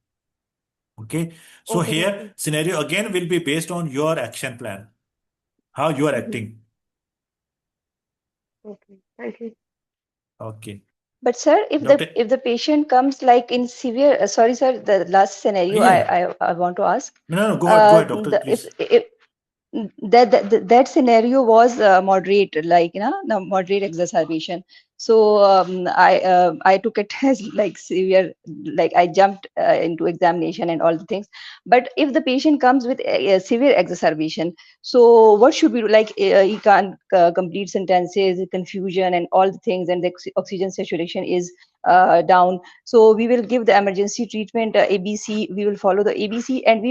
Okay, so Okay, here doctor. scenario again will be based on your action plan, how you are Mm-hmm. acting. Okay, thank you. Okay. But sir, Doctor, if the patient comes like in severe, sorry, sir, the last scenario yeah. I want to ask, No, go ahead, doctor, if please. that scenario was moderate, like the moderate exacerbation. So I took it as like severe, like I jumped into examination and all the things. But if the patient comes with a severe exacerbation, so what should we do? Like he can't complete sentences, confusion, and all the things, and the oxygen saturation is down. So we will give the emergency treatment ABC. We will follow the ABC, and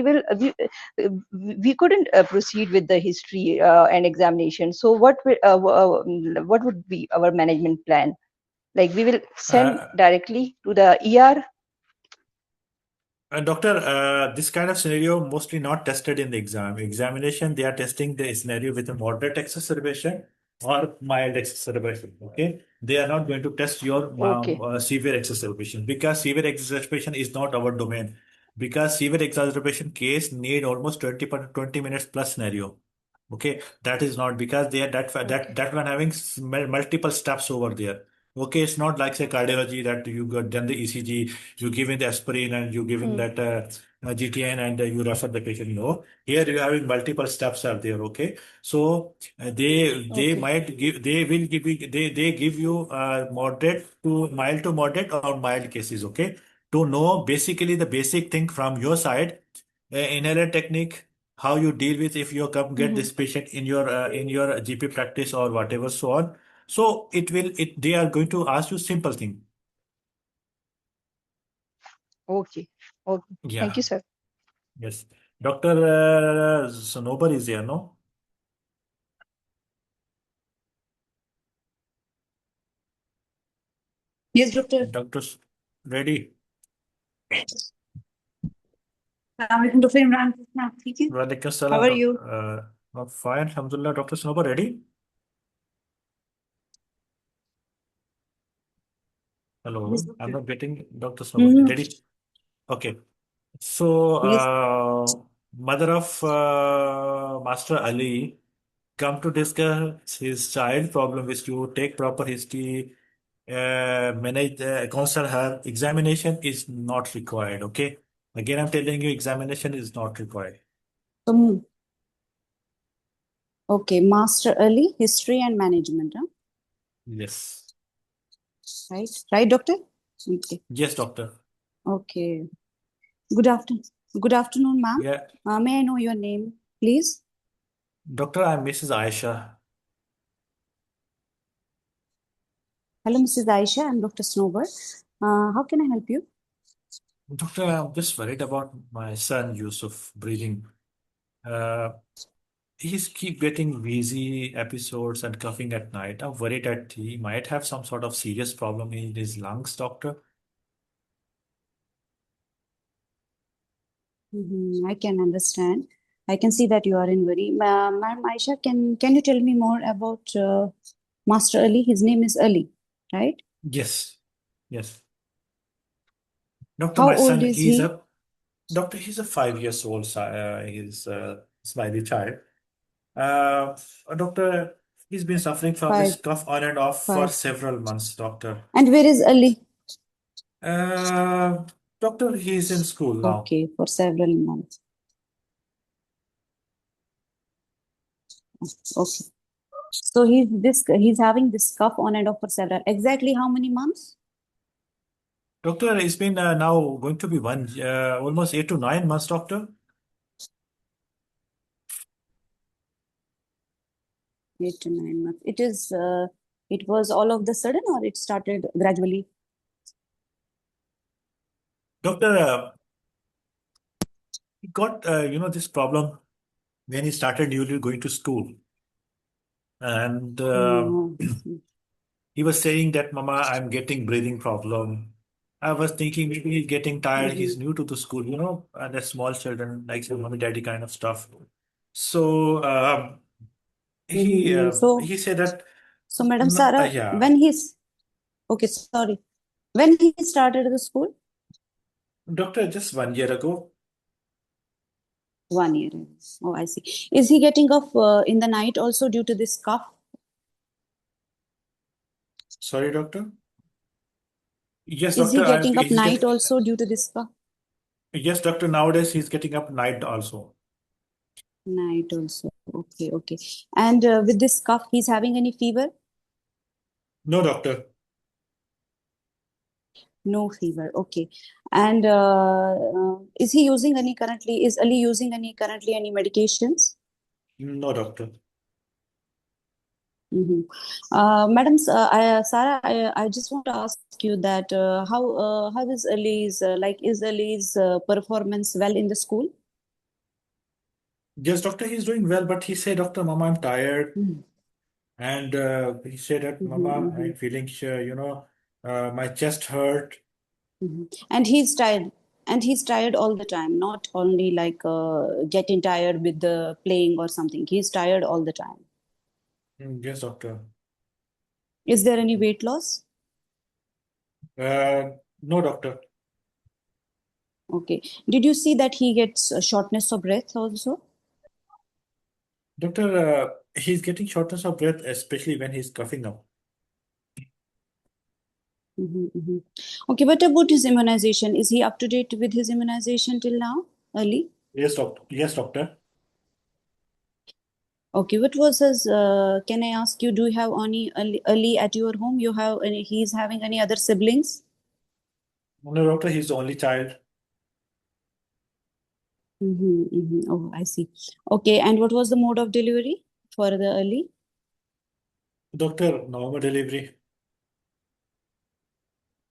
we couldn't proceed with the history and examination. So what would be our management plan? Like we will send Uh, directly to the ER. Doctor, this kind of scenario mostly not tested in the examination. They are testing the scenario with a moderate exacerbation or mild exacerbation. Okay, they are not going to test your Okay. severe exacerbation because severe exacerbation is not our domain. Because severe exacerbation case need almost 20 minutes plus scenario. Okay, that is not because they are Okay. that one having multiple steps over there. Okay, it's not like say cardiology that you got done the ECG, you give in the aspirin and you give in Hmm. that GTN and you refer the patient. No, here you having multiple steps are there. Okay, so they Okay. might give they will give you they give you moderate to moderate or mild cases. Okay, to know basically the basic thing from your side, inhaler technique, how you deal with if you come get Hmm. this patient in your GP practice or whatever, so on. So it will it they are going to ask you simple thing. Okay. Okay. Thank you, Yeah. sir. Yes. Dr. Sonobar is here, no? Yes, doctor. Doctor's ready? Assalamualaikum, Dr. Imran. ठीक है? Walaikum How salam, are you? fine, alhamdulillah. Dr. Sonobar, ready? Hello, Yes, I'm doctor. not getting Dr. Sonobar. Ready? Okay. So, Yes. mother of Master Ali come to discuss his child problem with you, take proper history, manage, counsel her. Examination is not required. Okay. Again, I'm telling you, examination is not required. Um, okay, Master Ali, History and Management, huh? Yes. Right? Right, doctor? Okay. Yes, doctor. Okay. Good afternoon. Good afternoon, ma'am. Yeah. May I know your name, please? Doctor, I'm Mrs. Aisha. Hello, Mrs. Aisha. I'm Dr. Snowbird. How can I help you? Doctor, I'm just worried about my son Yusuf breathing. Uh, he's keep getting wheezy episodes and coughing at night. I'm worried that he might have some sort of serious problem in his lungs, doctor. I can understand. I can see that you are in worry. Ma'am Aisha, can you tell me more about Master Ali? His name is Ali, right? Yes, yes. Doctor, How my old son, is he? he's a 5 years old, he's a smiley child. Uh, doctor, he's been suffering from this Five, cough on and off for five. several months, doctor. And where is Ali? Uh, doctor, he's in school now. Okay, for several months. Okay. So he's having this cough on and off for several. Exactly how many months? Doctor, it's been now going to be almost 8 to 9 months, doctor. 8 to 9 months. It was all of the sudden, or it started gradually? Doctor, he got this problem when he started newly going to school, and Oh, I see. he was saying that, "Mama, I'm getting breathing problem." I was thinking maybe he's getting tired. He's Mhm, new to the school, and the small children like say mommy, daddy kind of stuff. So he mhm. uh, So, he said that, Madam Sarah, yeah, when he's okay, sorry, when he started the school? doctor, just 1 year ago. 1 year. Oh, I see. Is he getting off in the night also due to this cough? Sorry, doctor. Yes, Is he doctor. getting up He's night getting. also due to this cough? Yes, doctor. Nowadays he's getting up night also. Night also. Okay, okay. And with this cough, he's having any fever? No, doctor. No fever. Okay. And is he using any currently? Is Ali using any medications? No, doctor. Mm-hmm. Madam, Sarah, I just want to ask you that how is Ali's is Ali's performance well in the school? Yes, doctor. He's doing well, but he said, "Doctor, Mama, I'm tired," Mm-hmm. and he said that, "Mama, Mm-hmm. I'm feeling, my chest hurt." Mm-hmm. And he's tired. And he's tired all the time, not only getting tired with the playing or something. He's tired all the time. Yes, doctor. Is there any weight loss? No, doctor. Okay. Did you see that he gets shortness of breath also? Doctor, he's getting shortness of breath, especially when he's coughing up. Okay, what about his immunization? Is he up to date with his immunization till now? Early? Yes, doctor. Yes, doctor. Okay, what was his? Can I ask you, do you have any early at your home? You have any, he's having any other siblings? No, doctor. He's the only child. Oh, I see. Okay, and what was the mode of delivery for the early? Doctor, normal delivery.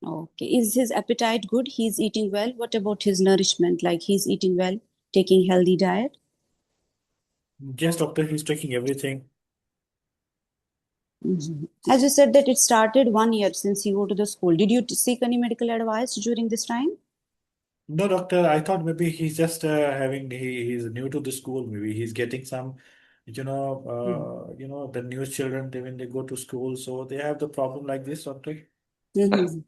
Okay. Is his appetite good? He's eating well. What about his nourishment? Like he's eating well, taking healthy diet? Yes, doctor, he's taking everything. As you said that it started 1 year since you go to the school. Did you seek any medical advice during this time? No, doctor, I thought maybe he's just he's new to the school. Maybe he's getting some, the new children when they go to school, so they have the problem like this, doctor. Mm-hmm.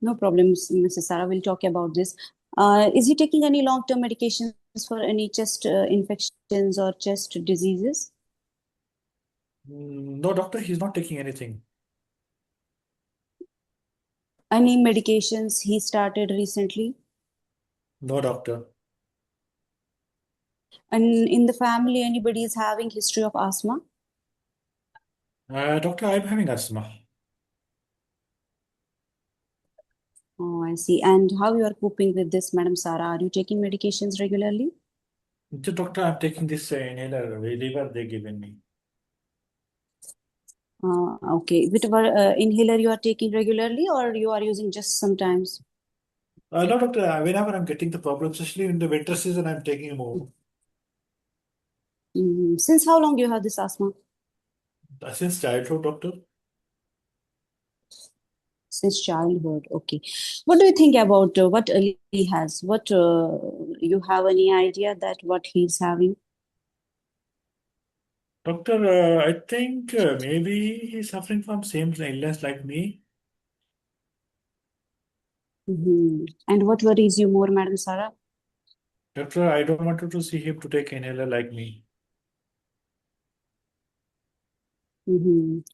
No problems, Mrs. Sarah. We'll talk about this. Is he taking any long-term medications for any chest infections or chest diseases? No, doctor, he's not taking anything. Any medications he started recently? No, doctor. And in the family, anybody is having history of asthma? Doctor, I'm having asthma. Oh, I see. And how you are coping with this, Madam Sarah? Are you taking medications regularly? Doctor, I'm taking this inhaler, reliever they given me. Okay. Whichever inhaler you are taking regularly or you are using just sometimes? No, doctor, whenever I'm getting the problem, especially in the winter season, I'm taking more. Since how long you have this asthma? Since childhood, doctor. Since childhood. Okay. What do you think about what Ali has? What you have any idea that what he's having? Doctor, I think maybe he's suffering from same illness like me. And what worries you more, Madam Sarah? Doctor, I don't want to see him to take inhaler like me.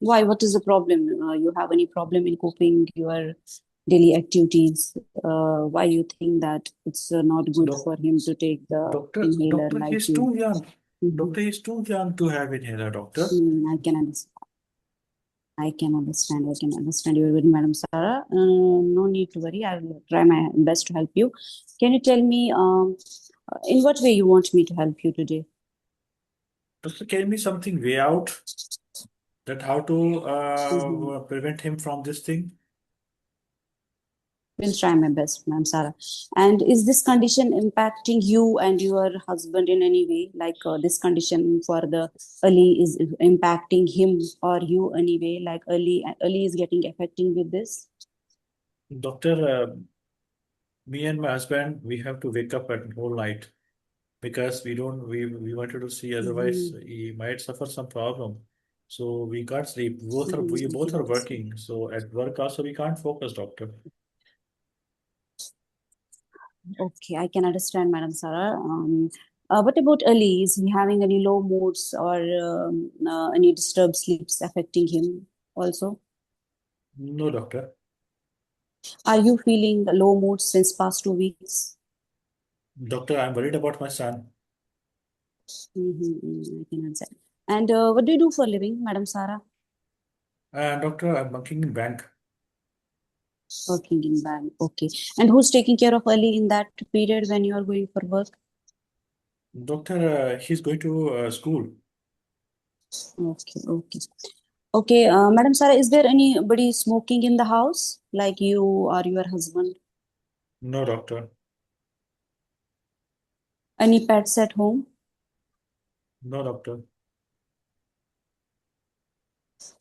Why? What is the problem? You have any problem in coping your daily activities? Why you think that it's not So, good for him to take the inhaler doctor, like he's you? too young. Mhm. Doctor, he's too young to have inhaler, doctor. I can understand. I can understand. I can understand your worry, Madam Sarah. No need to worry. I will try my best to help you. Can you tell me in what way you want me to help you today? Doctor, can you be something way out that how to Mhm. prevent him from this thing? Will try my best, Ma'am Sarah. And is this condition impacting you and your husband in any way? Like this condition for the Ali is impacting him or you anyway? Like Ali is getting affecting with this? Doctor, me and my husband, we have to wake up at whole night because we wanted to see, otherwise Mhm. he might suffer some problem. So we can't sleep. We I both can are understand. working. So at work also we can't focus, doctor. Okay, I can understand, Madam Sarah. What about Ali? Is he having any low moods or any disturbed sleeps affecting him also? No, doctor. Are you feeling low moods since past 2 weeks? Doctor, I'm worried about my son. I can understand. And what do you do for a living, Madam Sarah? And doctor, I'm working in bank. Working in bank. Okay. And who's taking care of Ali in that period when you are going for work? Doctor, he's going to school. Okay, okay. Okay, Madam Sarah, is there anybody smoking in the house, like you or your husband? No, doctor. Any pets at home? No, doctor.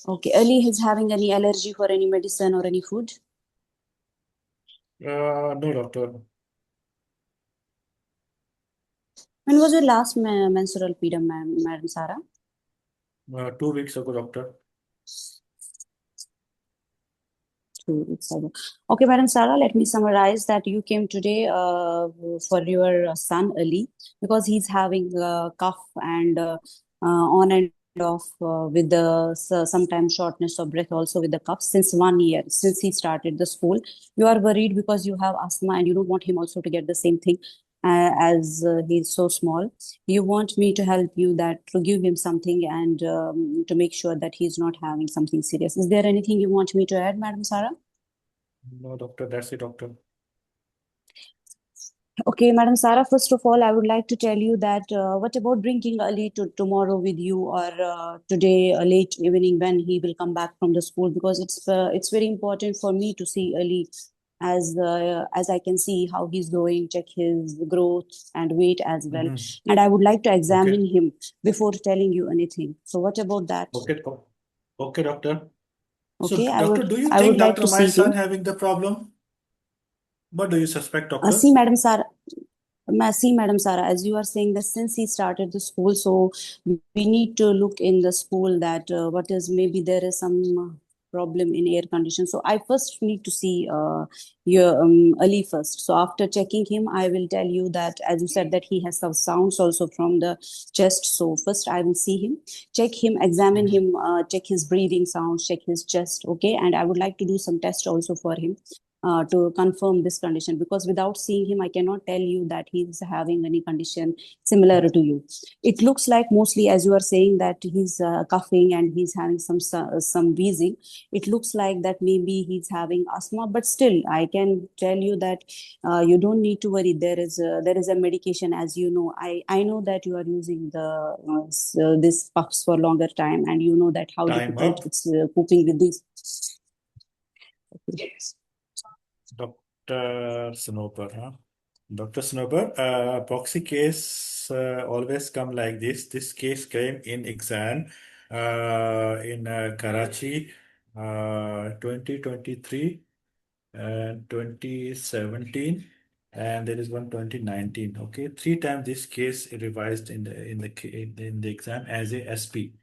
Okay, Ali is having any allergy for any medicine or any food? No, doctor. When was your last menstrual period, Madam Sarah? 2 weeks ago, doctor. 2 weeks ago. Okay, Madam Sarah, let me summarize that you came today for your son Ali because he's having cough and on and off with the sometimes shortness of breath also with the cough since 1 year since he started the school. You are worried because you have asthma and you don't want him also to get the same thing as he's so small. You want me to help you that to give him something and to make sure that he's not having something serious. Is there anything you want me to add, Madam Sarah? No, doctor. That's it, doctor. Okay, Madam Sarah, first of all, I would like to tell you that what about drinking early to tomorrow with you, or today late evening when he will come back from the school? Because it's very important for me to see early, as I can see how he's going, check his growth and weight as well. Mhm. And I would like to examine Okay. him before telling you anything. So what about that? Okay. Okay, doctor. So, Okay, doctor, do you I would think, like doctor, to my see son him. having the problem? What do you suspect, doctor? See, Madam Sarah. See, Madam Sarah, as you are saying that since he started the school, so we need to look in the school that what is, maybe there is some problem in air condition. So I first need to see your Ali first. So after checking him, I will tell you that, as you said, that he has some sounds also from the chest. So first I will see him, check him, examine Mhm. him, check his breathing sounds, check his chest. Okay, and I would like to do some tests also for him to confirm this condition, because without seeing him I cannot tell you that he's having any condition similar to you. It looks like, mostly as you are saying, that he's coughing and he's having some wheezing. It looks like that maybe he's having asthma, but still I can tell you that you don't need to worry. There is a medication, as you know. I know that you are using this puffs for longer time, and you know that how Time difficult up. it's coping with this. Dr. Snoper, huh? Dr. Snoper, proxy case always come like this. This case came in exam in Karachi, 2023 and 2017, and there is one 2019. Okay, three times this case revised in the exam as a SP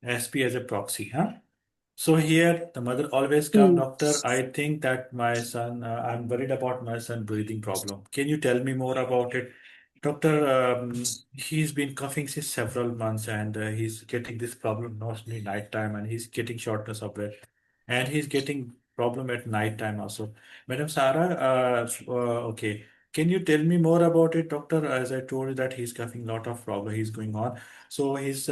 as a proxy, huh? So here the mother always come, Hmm. doctor. I think that my son, I'm worried about my son breathing problem. Can you tell me more about it? Doctor, he's been coughing since several months, and he's getting this problem mostly night time, and he's getting shortness of breath, and he's getting problem at night time also. Madam Sarah, okay, can you tell me more about it, doctor? As I told you that he's coughing, lot of problem he's going on. So he's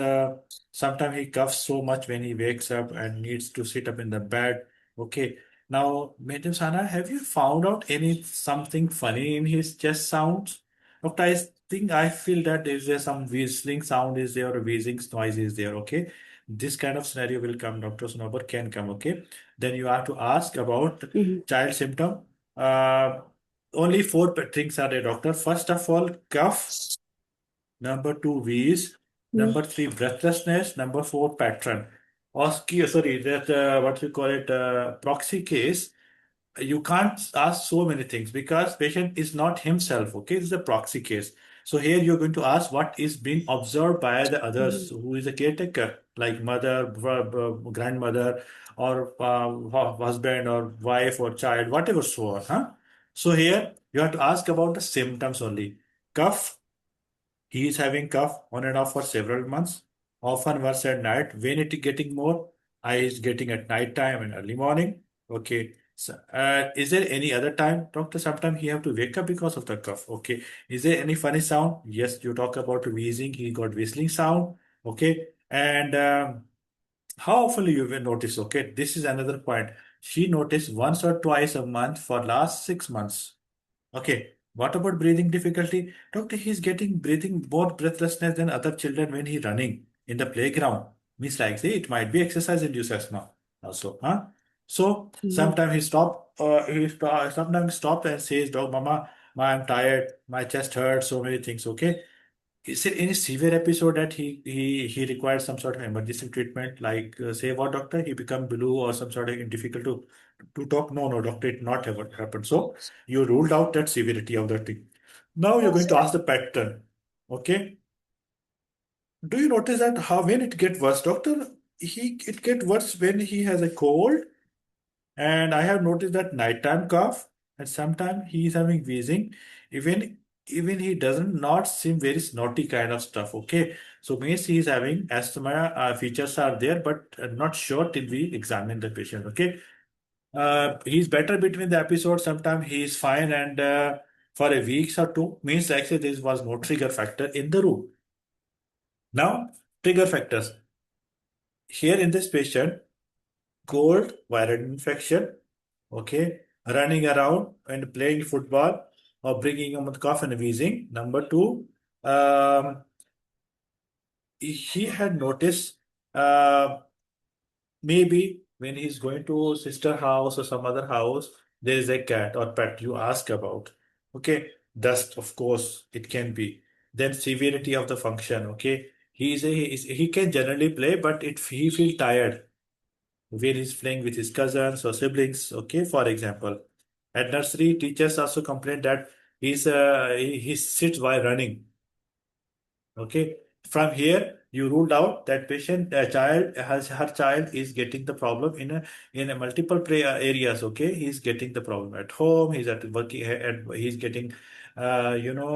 sometimes he coughs so much when he wakes up and needs to sit up in the bed. Okay. Now, Madam Sana, have you found out any something funny in his chest sounds? Doctor, I think I feel that is there some whistling sound is there or wheezing noise is there. Okay. This kind of scenario will come. Dr. Snowber can come. Okay. Then you have to ask about Mhm. child symptom. Uh, Only four things are there, doctor. First of all, cough. Number two, wheeze. Mhm. Number three, breathlessness. Number four, pattern. Sorry, that what we call it, proxy case. You can't ask so many things because patient is not himself. Okay, it's a proxy case. So here you're going to ask what is being observed by the others, Mhm. who is a caretaker, like mother, grandmother, or husband, or wife, or child, whatever so on. Huh? So here you have to ask about the symptoms only. Cough, he is having cough on and off for several months, often worse at night. When it is getting more, I is getting at night time and early morning. Okay. So, is there any other time, doctor? Sometimes he have to wake up because of the cough. Okay. Is there any funny sound? Yes, you talk about wheezing. He got whistling sound. Okay. And how often you will notice? Okay. This is another point. She noticed once or twice a month for last 6 months. Okay. What about breathing difficulty? Doctor, he's getting breathing more breathlessness than other children when he running in the playground. Means like say it might be exercise induced asthma also, huh? So Mhm. sometimes sometimes stop and says, Dog, Mama, I'm tired, my chest hurts, so many things. Okay. Is there any severe episode that he requires some sort of emergency treatment? Like say what doctor? He become blue or some sort of difficult to talk? No, no, doctor, it not ever happened. So you ruled out that severity of the thing. Now you're going to ask the pattern. Okay. Do you notice that how when it get worse, doctor? It get worse when he has a cold, and I have noticed that nighttime cough, and sometimes he is having wheezing. Even even he doesn't not seem very snotty kind of stuff. Okay, so means he is having asthma features are there, but not sure till we examine the patient. Okay, he's better between the episodes. Sometimes he is fine, and for a week or two means actually there was no trigger factor in the room. Now trigger factors here in this patient: cold, viral infection. Okay, running around and playing football, or bringing him with cough and wheezing. Number two, um, he had noticed uh, maybe when he's going to sister house or some other house, there is a cat or pet you ask about. Okay, dust, of course, it can be. Then severity of the function. Okay, he can generally play, but if he feel tired when he's playing with his cousins or siblings. Okay, for example, at nursery, teachers also complain that he sits while running. Okay, from here you ruled out that patient child has her child is getting the problem in a multiple areas. Okay, he's getting the problem at home. He's at working. He's getting, you know,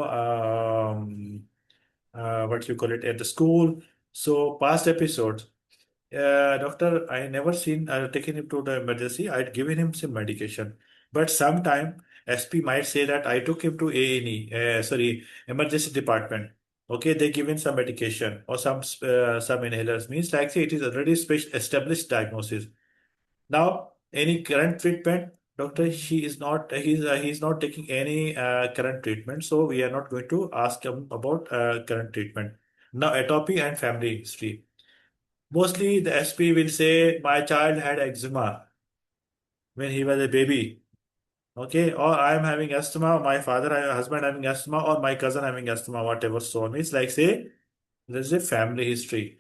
what you call it at the school. So past episodes. Doctor, I never seen taken him to the emergency. I'd given him some medication, but sometime SP might say that I took him to A&E, sorry, emergency department. Okay, they given some medication or some inhalers. Means like say it is already special established diagnosis. Now, any current treatment, doctor, she is not. He's not taking any current treatment, so we are not going to ask him about current treatment. Now, atopy and family history. Mostly the SP will say, my child had eczema when he was a baby. Okay, or I am having asthma, my husband having asthma, or my cousin having asthma, whatever. So on. It's like say there's a family history.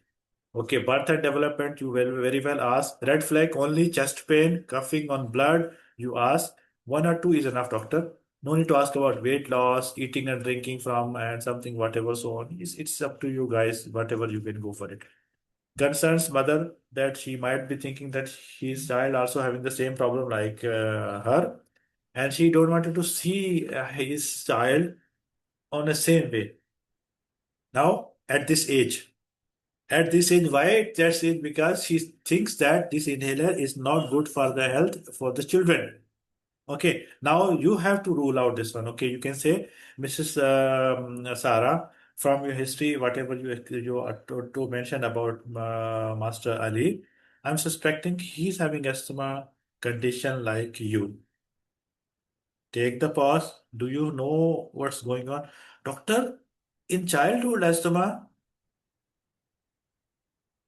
Okay, birth and development, you will very well ask. Red flag only chest pain, coughing on blood. You ask. One or two is enough, doctor. No need to ask about weight loss, eating and drinking from, and something, whatever. So on. It's up to you guys, whatever you can go for it. Concerns mother that she might be thinking that his child also having the same problem like her, and she don't wanted to see his child on the same way. Now at this age, why that's it? Because she thinks that this inhaler is not good for the health for the children. Okay, now you have to rule out this one. Okay, you can say, Mrs. Sarah, from your history, whatever you are to mention about Master Ali, I'm suspecting he's having asthma condition like you. Take the pause. Do you know what's going on, doctor? In childhood asthma,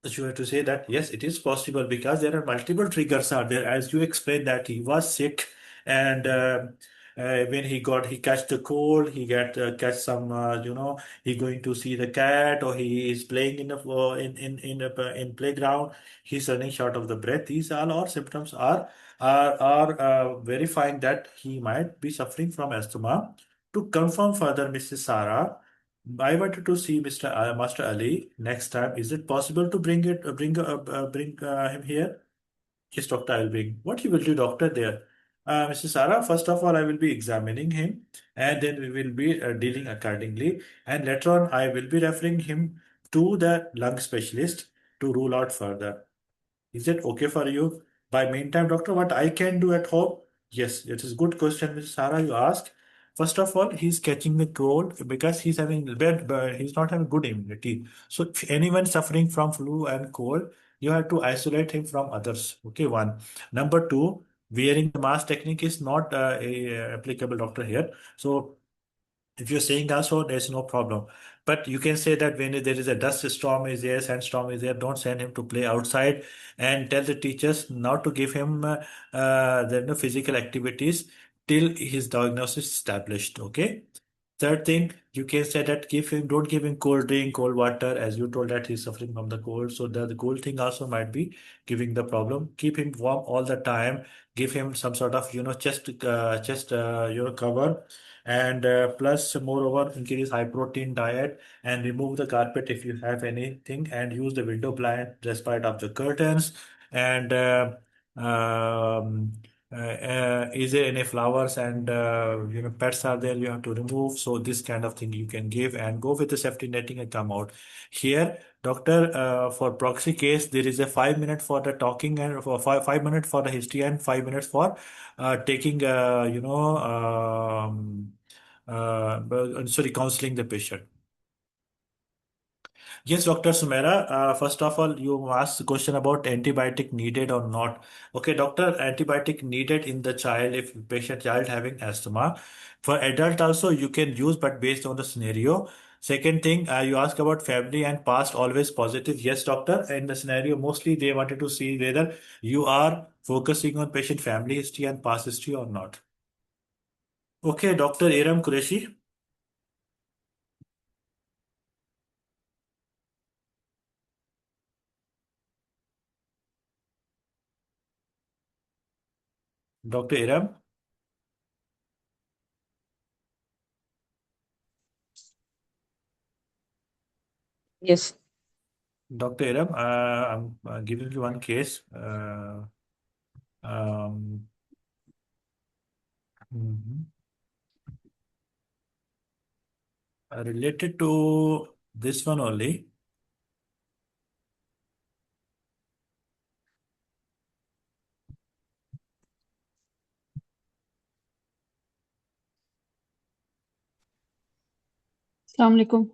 you have to say that yes, it is possible because there are multiple triggers are there. As you explained that he was sick, and when he catch the cold, he get catch some he going to see the cat, or he is playing in playground. He's running short of the breath. These all symptoms are verifying that he might be suffering from asthma. To confirm further, Mrs. Sarah, I wanted to see Master Ali next time. Is it possible to bring him here? Yes, doctor, I will bring. What you will do, doctor, there? Mr. Sarah, first of all, I will be examining him, and then we will be dealing accordingly. And later on, I will be referring him to the lung specialist to rule out further. Is that okay for you? By meantime, doctor, what I can do at home? Yes, it is good question, Ms. Sarah, you ask. First of all, he's catching the cold because he's having bad, but he's not having good immunity. So if anyone suffering from flu and cold, you have to isolate him from others. Okay, one. Number two, wearing the mask technique is not applicable, doctor, here. So if you're saying also, there's no problem. But you can say that when there is a dust storm is there, sandstorm is there, don't send him to play outside, and tell the teachers not to give him the physical activities till his diagnosis is established. Okay. Third thing, you can say that don't give him cold drink, cold water, as you told that he's suffering from the cold. So the cold thing also might be giving the problem. Keep him warm all the time. Give him some sort of chest cover, and plus moreover increase high protein diet, and remove the carpet if you have anything, and use the window blind despite of the curtains, and um, is there any flowers and pets are there you have to remove. So this kind of thing you can give, and go with the safety netting and come out. Here, doctor, for proxy case, there is a 5 minute for the talking, and for 5 minutes for the history, and 5 minutes for taking sorry, counseling the patient. Yes, Dr. Sumera. First of all, you asked the question about antibiotic needed or not. Okay, doctor, antibiotic needed in the child if patient child having asthma. For adult also you can use, but based on the scenario. Second thing, you ask about family and past always positive. Yes, doctor. In the scenario, mostly they wanted to see whether you are focusing on patient family history and past history or not. Okay, Dr. Iram Qureshi. Dr. Iram. Yes. Dr. Iram, I'm giving you one case. Um, mhm. Related to this one only. Assalamu alaikum.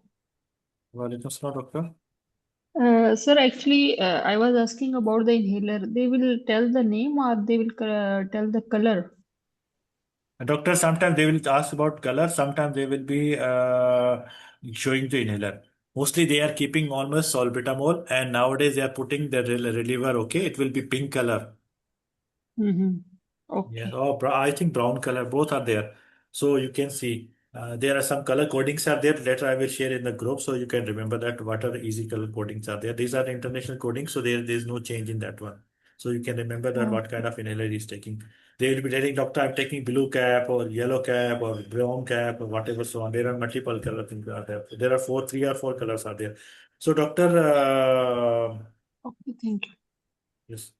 Walaikum assalam, doctor. Sir, actually, I was asking about the inhaler. They will tell the name or they will tell the color? Doctor, sometimes they will ask about color, sometimes they will be showing the inhaler. Mostly they are keeping almost salbutamol, and nowadays they are putting the reliever, okay? It will be pink color. Mm-hmm. Yes, Okay. or I think brown color, both are there. So you can see there are some color codings are there. Later I will share in the group so you can remember that what are the easy color codings are there. These are the international codings, so there's no change in that one. So you can remember that what kind of inhaler is taking. They will be telling doctor I'm taking blue cap or yellow cap or brown cap or whatever so on. There are multiple color things are there. There are three or four colors are there. So doctor, Okay, thank you. yes.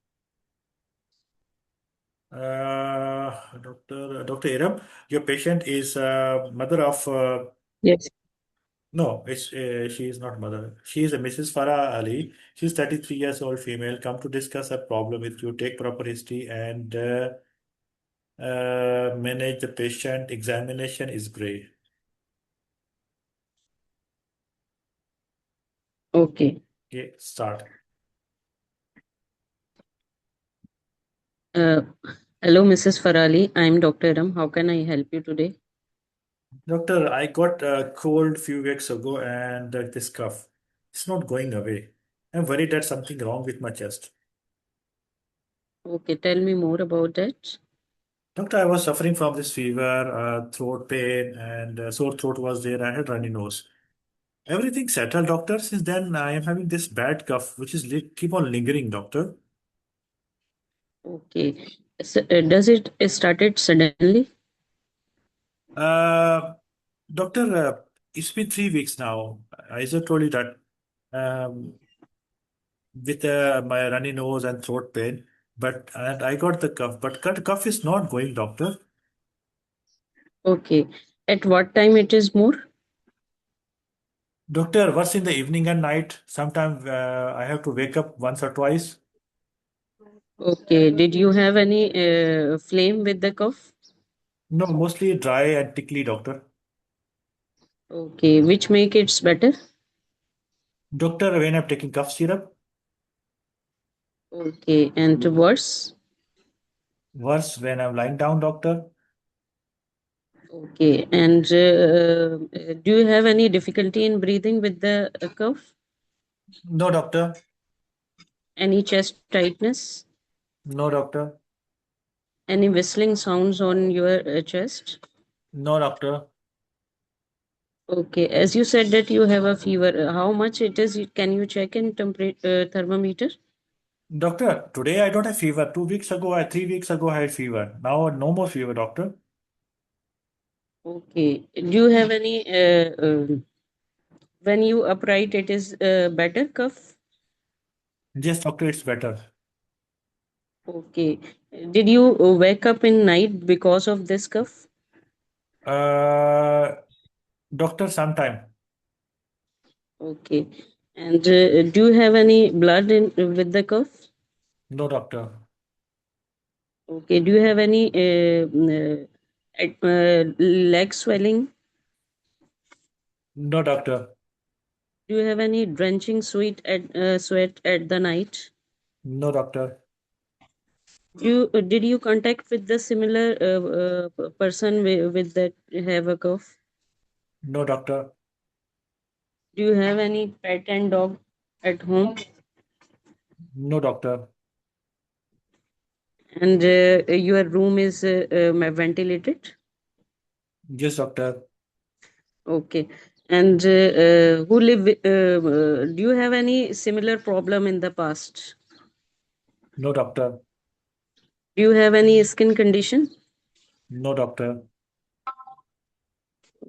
Dr. Iram, your patient is mother of Yes. no, she is not mother. She is a Mrs. Farah Ali. She's 33 years old female. Come to discuss a problem with you. Take proper history and manage the patient. Examination is great. Okay. Okay, start. Uh, Hello, Mrs. Farali. I'm Dr. Ram. How can I help you today? Doctor, I got a cold few weeks ago and this cough. It's not going away. I'm worried that something wrong with my chest. Okay, tell me more about that. Doctor, I was suffering from this fever, throat pain, and sore throat was there. I had runny nose. Everything settled, doctor. Since then, I am having this bad cough, which is keep on lingering, doctor. Okay. So, does it started suddenly? Uh, Doctor, it's been 3 weeks now. I just told you that um, with my runny nose and throat pain, but and I got the cough, but cough is not going, doctor. Okay. At what time it is more? Doctor, what's in the evening and night? Sometimes I have to wake up once or twice. Okay. Did you have any flame with the cough? No, mostly dry and tickly, doctor. Okay. Which make it better? Doctor, when I'm taking cough syrup, Okay. And worse? worse when I'm lying down, doctor. Okay. And do you have any difficulty in breathing with the cough? No, doctor. Any chest tightness? No, doctor. Any whistling sounds on your chest? No, doctor. Okay, as you said that you have a fever, how much it is? Can you check in temperature thermometer? Doctor, today I don't have fever. 2 weeks ago, 3 weeks ago, I had fever. Now, no more fever, doctor. Okay, do you have any when you upright it is better cough? Yes, doctor, it's better. Okay, did you wake up in night because of this cough? Uh, Doctor, sometime. Okay, and do you have any blood in with the cough? No, doctor. Okay, do you have any leg swelling? No, doctor. Do you have any drenching sweat at the night? No, doctor. Did you contact with the similar person with that have a cough? No, doctor. Do you have any pet and dog at home? No, doctor. And your room is ventilated? Yes, doctor. Okay. And who live do you have any similar problem in the past? No, doctor. Do you have any skin condition? No, doctor.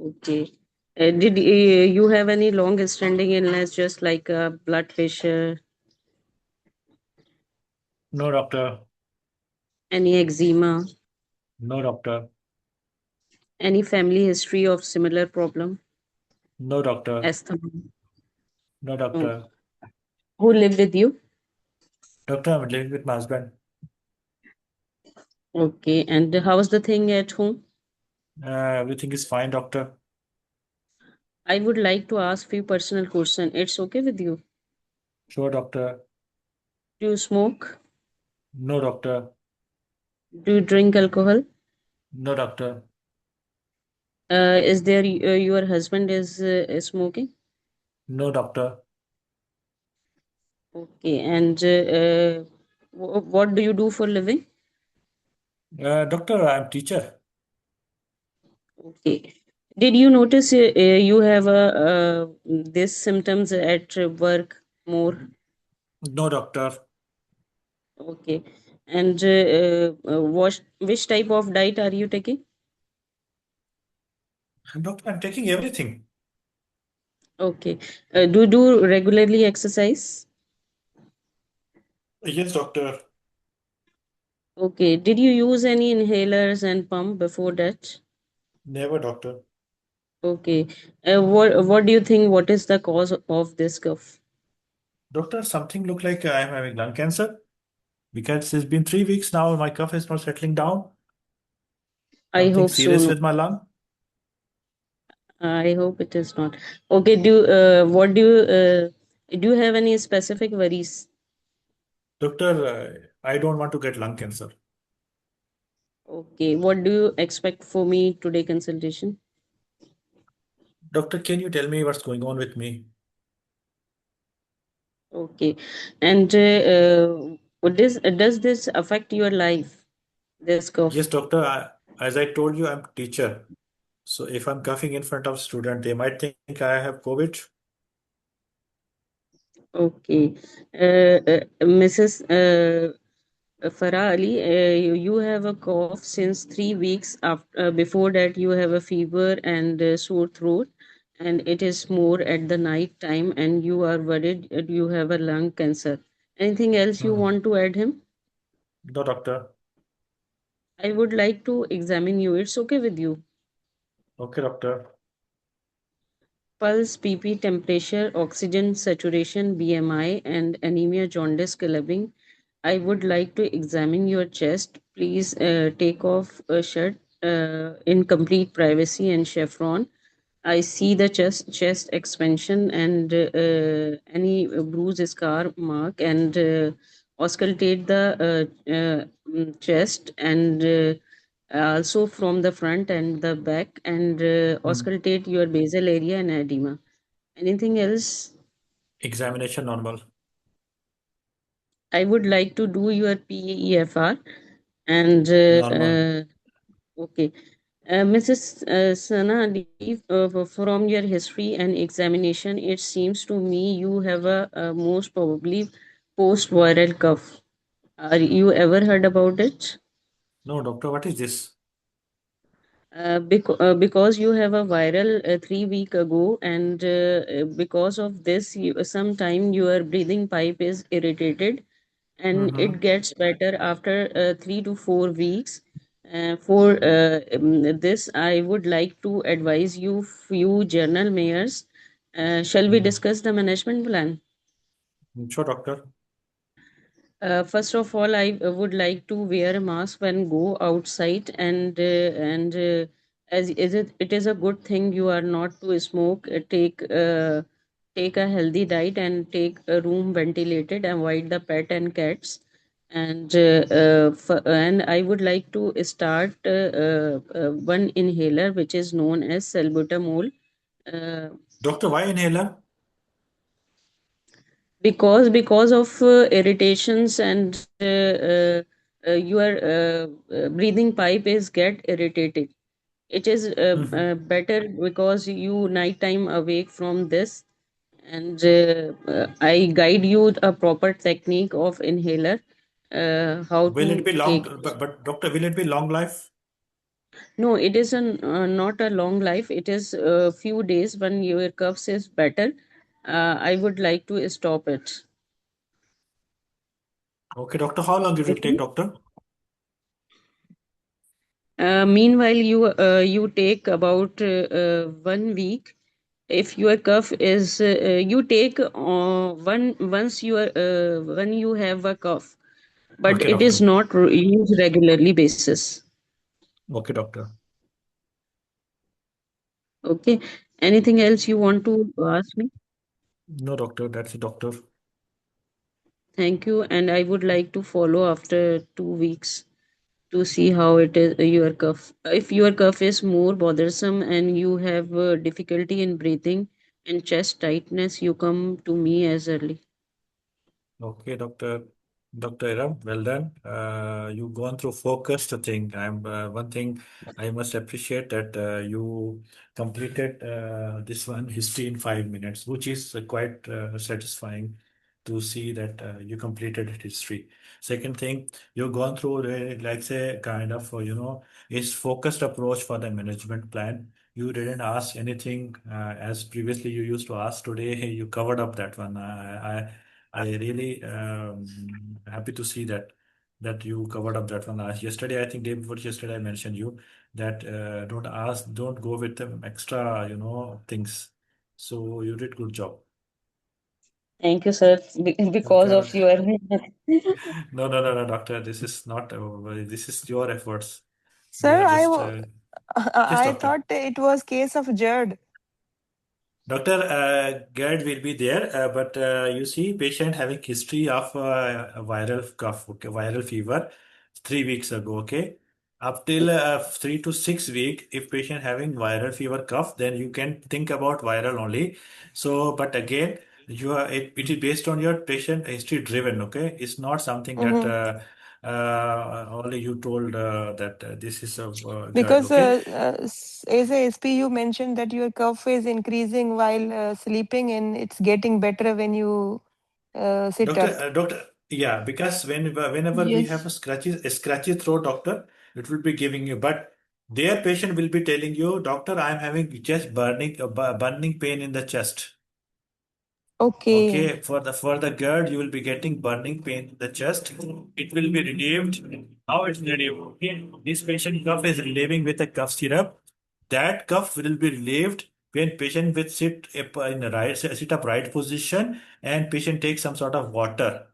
Okay. Did you have any long standing illness just like blood pressure, No, doctor. any eczema, No, doctor. any family history of similar problem, No, doctor. asthma? No, No. doctor. Who live with you? Doctor, I'm living with my husband. Okay. And how's the thing at home? Everything is fine, doctor. I would like to ask few personal question. It's okay with you? Sure, doctor. Do you smoke? No, doctor. Do you drink alcohol? No, doctor. Is there your husband is smoking? No, doctor. Okay. And what do you do for living? Doctor, I'm teacher. Okay. Did you notice you have these symptoms at work more? No, doctor. Okay. And which type of diet are you taking? Doctor, I'm taking everything. Okay. Do you do regularly exercise? Yes, doctor. Okay. Did you use any inhalers and pump before that? Never, doctor. Okay. What do you think? What is the cause of this cough? Doctor, something look like I'm having lung cancer because it's been 3 weeks now. My cough is not settling down. I Something hope so. serious No. with my lung. I hope it is not. Okay. What do you have any specific worries? Doctor, I don't want to get lung cancer. Okay. What do you expect for me today consultation? Doctor, can you tell me what's going on with me? Okay. And does this affect your life? This Yes, cough. doctor. As I told you, I'm teacher. So if I'm coughing in front of student, they might think I have COVID. Okay. Mrs. Farah Ali, you have a cough since 3 weeks. After before that, you have a fever and sore throat, and it is more at the night time, and you are worried you have a lung cancer. Anything else you Hmm. want to add him? No, doctor. I would like to examine you. It's okay with you. Okay, doctor. Pulse, PP, temperature, oxygen saturation, BMI, and anemia, jaundice, clubbing. I would like to examine your chest. Please take off a shirt in complete privacy and chevron. I see the chest expansion and any bruise, scar, mark, and auscultate the chest and also from the front and the back, and Hmm. auscultate your basal area and edema. Anything else? Examination normal. I would like to do your PEFR and Normal. okay. Mrs. Sana Ali, from your history and examination, it seems to me you have a most probably post-viral cough. Are you ever heard about it? No, doctor, what is this? Because you have a viral 3 week ago, and because of this, sometime your breathing pipe is irritated, and Mm-hmm. it gets better after 3 to 4 weeks. For this, I would like to advise you few journal mayors. Shall we Mm. discuss the management plan? Sure, doctor. First of all, I would like to wear a mask when go outside, and as is it is a good thing you are not to smoke. Take take a healthy diet and take a room ventilated, avoid the pet and cats. And I would like to start one inhaler which is known as salbutamol. Uh, Doctor, why inhaler? because of irritations and your breathing pipe is get irritated. It is Mhm. better because you nighttime awake from this, and I guide you a proper technique of inhaler, how Will it to be long, take. but doctor, will it be long life? No, it is not a long life. It is a few days. When your coughs is better, I would like to stop it. Okay, doctor, how long it will take, Okay. doctor? Meanwhile, you take about 1 week. If your cough is you take once you are when you have a cough, but Okay, it is doctor. not used regularly basis. Okay, doctor. Okay. Anything else you want to ask me? No, doctor, that's it, doctor. Thank you. And I would like to follow after 2 weeks to see how it is your cough. If your cough is more bothersome and you have difficulty in breathing and chest tightness, you come to me as early. Okay, Doctor. Dr. Iram, well done. You've gone through focused thing. One thing I must appreciate that you completed this one history in 5 minutes, which is quite satisfying to see that you completed history. Second thing, you've gone through like say kind of is focused approach for the management plan. You didn't ask anything as previously you used to ask. Today you covered up that one. I really happy to see that you covered up that one. Yesterday, I think day before yesterday, I mentioned you that don't go with them extra, things. So you did good job. Thank you, sir. Because Okay. of your No, no, no, no, doctor. This is not. This is your efforts. We Sir, are just. Yes, I doctor. thought it was case of GERD. Doctor, GERD will be there, but you see, patient having history of a viral cough, okay, viral fever, 3 weeks ago, okay. Up till 3 to 6 week, if patient having viral fever cough, then you can think about viral only. So, but again, it is based on your patient history driven, okay. It's not something that Mm-hmm. only you told that this is a GERD, Because okay. as a SP, you mentioned that your cough is increasing while sleeping and it's getting better when you sit up. Doctor, yeah, because whenever we have Yes. a scratchy throat, doctor, it will be giving you. But their patient will be telling you, doctor, I am having chest burning pain in the chest. Okay. Okay, for the GERD, you will be getting burning pain in the chest. It will be relieved. How it's relieved? Okay, this patient cough is relieving with a cough syrup. That cough will be relieved when patient will sit upright position and patient takes some sort of water.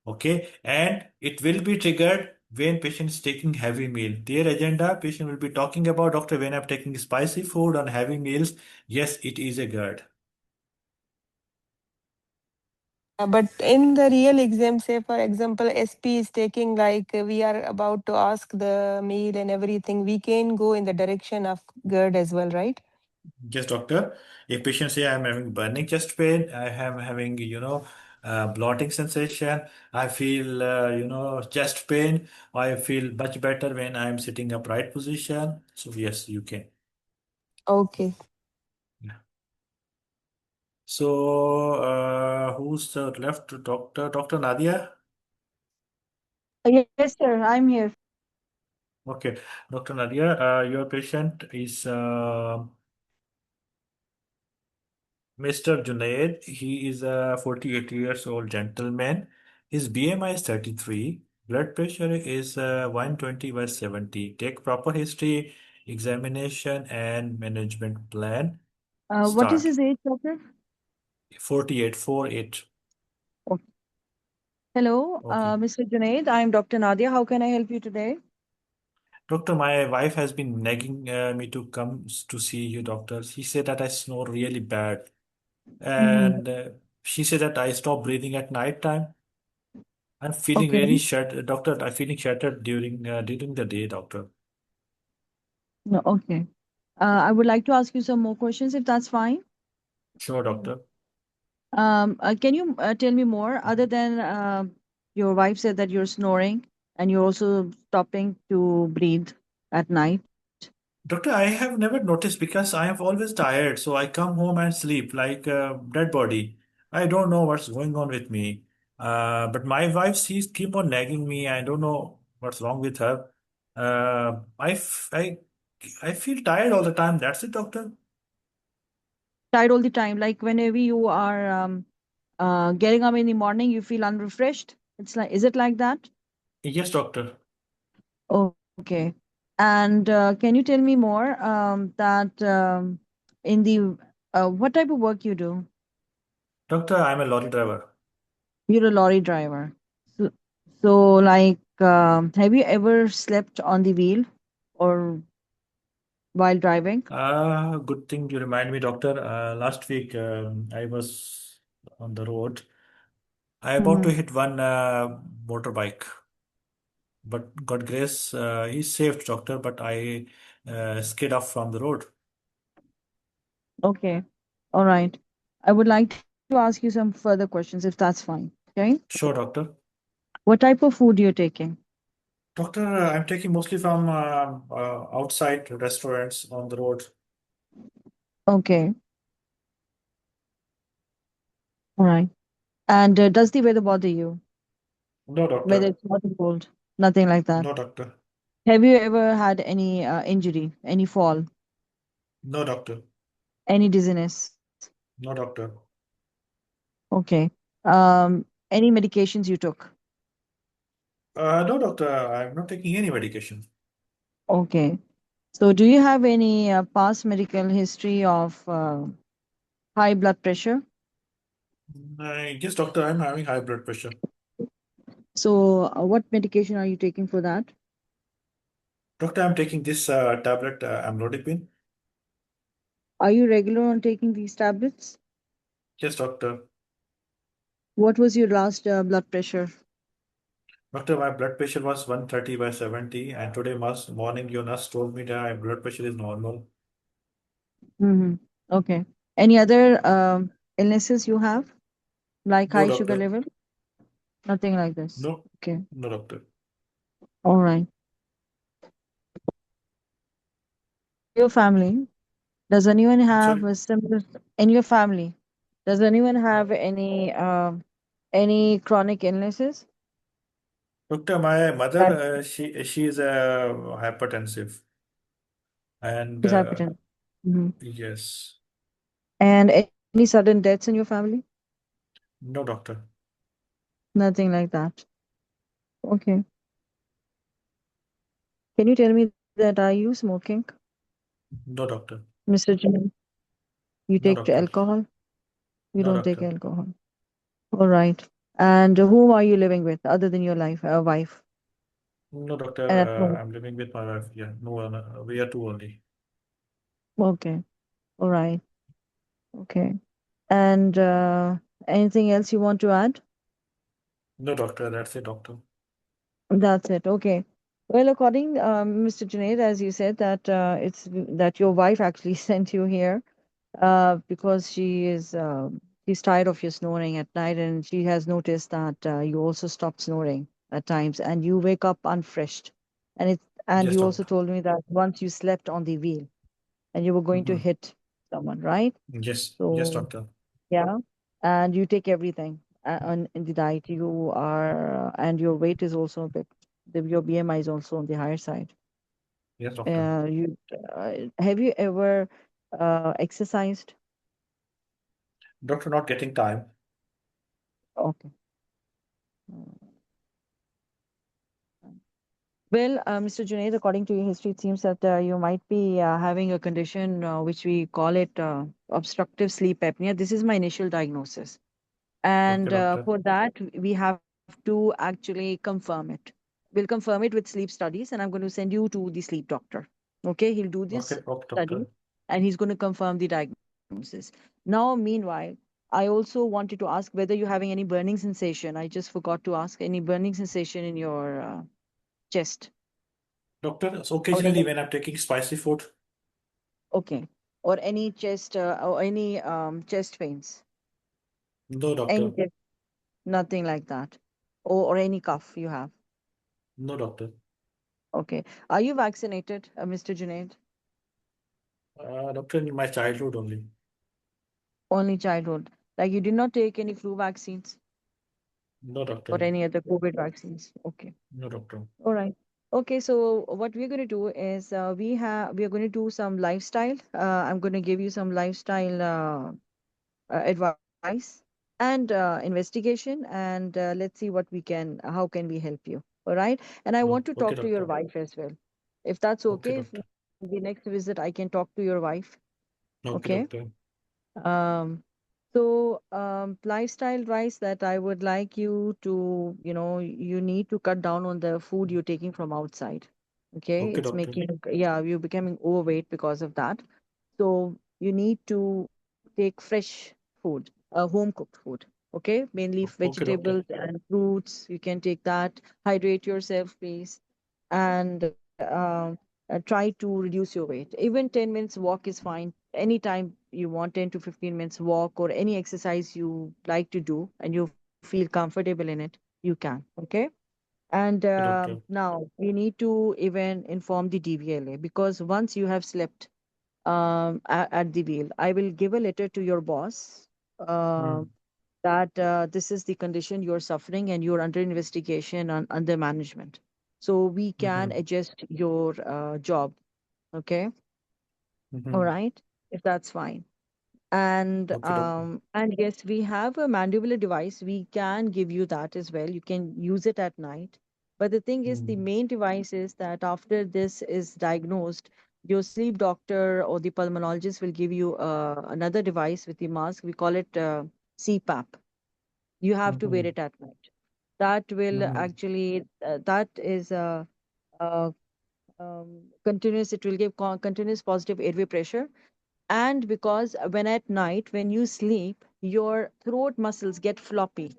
Okay, and it will be triggered when patient is taking heavy meal. Their agenda, patient will be talking about, doctor, when I'm taking spicy food on heavy meals. Yes, it is a GERD. But in the real exam, say for example, SP is taking like we are about to ask the meal and everything, we can go in the direction of GERD as well, right? Yes, doctor. If patient say I'm having burning chest pain, I am having, blotting sensation, I feel, chest pain, I feel much better when I'm sitting upright position. So yes, you can. Okay. Yeah. So who's the left? Dr. Nadia? Yes, sir, I'm here. Okay, Dr. Nadia, your patient is Mr. Junaid. He is a 48 years old gentleman. His BMI is 33. Blood pressure is 120 by 70. Take proper history, examination, and management plan. What is Start. his age, doctor? 48, 48. Okay. Hello, Okay. Mr. Junaid. I'm Dr. Nadia. How can I help you today? Doctor, my wife has been nagging me to come to see you, doctor. She said that I snore really bad. Mhm. And she said that I stop breathing at night time. I'm feeling Okay. really shattered, doctor. I'm feeling shattered during the day, doctor. No, okay. I would like to ask you some more questions if that's fine. Sure, doctor. Can you tell me more other than your wife said that you're snoring and you're also stopping to breathe at night? Doctor, I have never noticed because I am always tired, so I come home and sleep like a dead body. I don't know what's going on with me. But my wife, she's keep on nagging me. I don't know what's wrong with her. Uh, I, f- I feel tired all the time. That's it, doctor. Tired all the time, like whenever you are getting up in the morning, you feel unrefreshed. It's like, is it like that? Yes, doctor. Okay. And can you tell me more that in the what type of work you do? Doctor, I'm a lorry driver. You're a lorry driver. So, so like, have you ever slept on the wheel or while driving? Good thing you remind me, doctor. Last week, I was on the road. I about to Hmm. hit one motorbike. But God grace, he's saved, doctor. But I skid off from the road. Okay. All right. I would like to ask you some further questions if that's fine. Okay. Sure, doctor. What type of food you're taking? Doctor, I'm taking mostly from outside restaurants on the road. Okay. All right. And does the weather bother you? No, Whether doctor. it's hot or cold? Nothing like that. No, doctor. Have you ever had any injury, any fall, No, doctor. any dizziness? No, doctor. Okay. Any medications you took? No, doctor. I'm not taking any medication. Okay. So, do you have any past medical history of high blood pressure? Yes, doctor. I'm having high blood pressure. So, what medication are you taking for that? Doctor, I'm taking this tablet, amlodipine. Are you regular on taking these tablets? Yes, doctor. What was your last blood pressure? Doctor, my blood pressure was 130 by 70, and today morning your nurse told me that my blood pressure is normal. Mm-hmm. Okay. Any other illnesses you have, like No, high sugar doctor. level? Nothing like this. No, Okay. no, doctor. All right. Your family, does anyone have Sorry. a similar in your family? Does anyone Uh, have any chronic illnesses? Doctor, my mother, That she is hypertensive, and is hypertension. Mhm. yes, And any sudden deaths in your family? no, doctor. Nothing like that. Okay. Can you tell me that are you smoking, No, doctor. Mr. Jim? You No, take doctor. alcohol? You No, don't take doctor. alcohol. All right. And whom are you living with other than your wife? No, doctor. And at home. I'm living with my wife. Yeah, no one. We are two only. Okay. All right. Okay. And anything else you want to add? No, doctor. That's it, doctor. That's it. Okay. Well, according Mr. Junaid, as you said that it's that your wife actually sent you here because she's tired of your snoring at night, and she has noticed that you also stop snoring at times, and you wake up unfreshed. And Yes, you also doctor. told me that once you slept on the wheel and you were going to Hmm. hit someone, right? Yes, yes, So doctor. yeah, and you take everything on in the diet. You are and your weight is also a bit. Your BMI is also on the higher side. Yes, doctor. You have you ever exercised? Doctor, not getting time. Okay. Well, Mr. Junaid, according to your history, it seems that you might be having a condition which we call it obstructive sleep apnea. This is my initial diagnosis. Okay, And doctor. for that, we have to actually confirm it. We'll confirm it with sleep studies, and I'm going to send you to the sleep doctor. Okay, he'll do this Okay, okay, study doctor. and he's going to confirm the diagnosis. diagnosis. Now, meanwhile, I also wanted to ask whether you're having any burning sensation. I just forgot to ask any burning sensation in your chest Doctor, so or occasionally any, when I'm taking spicy food, okay, or any chest or any chest pains, no, any doctor. nothing like that, or any cough you have. No, doctor. Okay. Are you vaccinated, Mr. Junaid? Doctor, in my childhood only. Only childhood. Like you did not take any flu vaccines No, or doctor. any other COVID vaccines. Okay. No, doctor. All right. Okay, so what we're going to do is we are going to do some lifestyle. I'm going to give you some lifestyle advice and investigation, and let's see what we can, how can we help you. All right. And I want to Okay, talk to your doctor. wife as well. If that's Okay, okay, if doctor. the next visit I can talk to your wife. Okay, Okay. doctor. Um, lifestyle wise, that I would like you to, you need to cut down on the food you're taking from outside. Okay, Okay, it's doctor. making, yeah, you're becoming overweight because of that. So you need to take fresh food, home cooked food. Okay, mainly Okay, doctor. vegetables and fruits. You can take that. Hydrate yourself, please, and try to reduce your weight. Even 10 minutes walk is fine. Anytime you want 10 to 15 minutes walk or any exercise you like to do and you feel comfortable in it, you can. Okay. And Okay, doctor. now we need to even inform the DVLA, because once you have slept at the wheel, I will give a letter to your boss uh, Hmm. that this is the condition you're suffering and you're under investigation and under management. So we can Mm-hmm. adjust your job. Okay. All Mm-hmm. right. If that's fine. Okay, doctor. And yes, we have a mandibular device. We can give you that as well. You can use it at night. But the thing is, the Hmm. main device is that after this is diagnosed, your sleep doctor or the pulmonologist will give you another device with the mask. We call it CPAP. You have to wear Mm-hmm. it at night. That will Mm-hmm. actually, that is a continuous, it will give continuous positive airway pressure. And because when at night when you sleep, your throat muscles get floppy,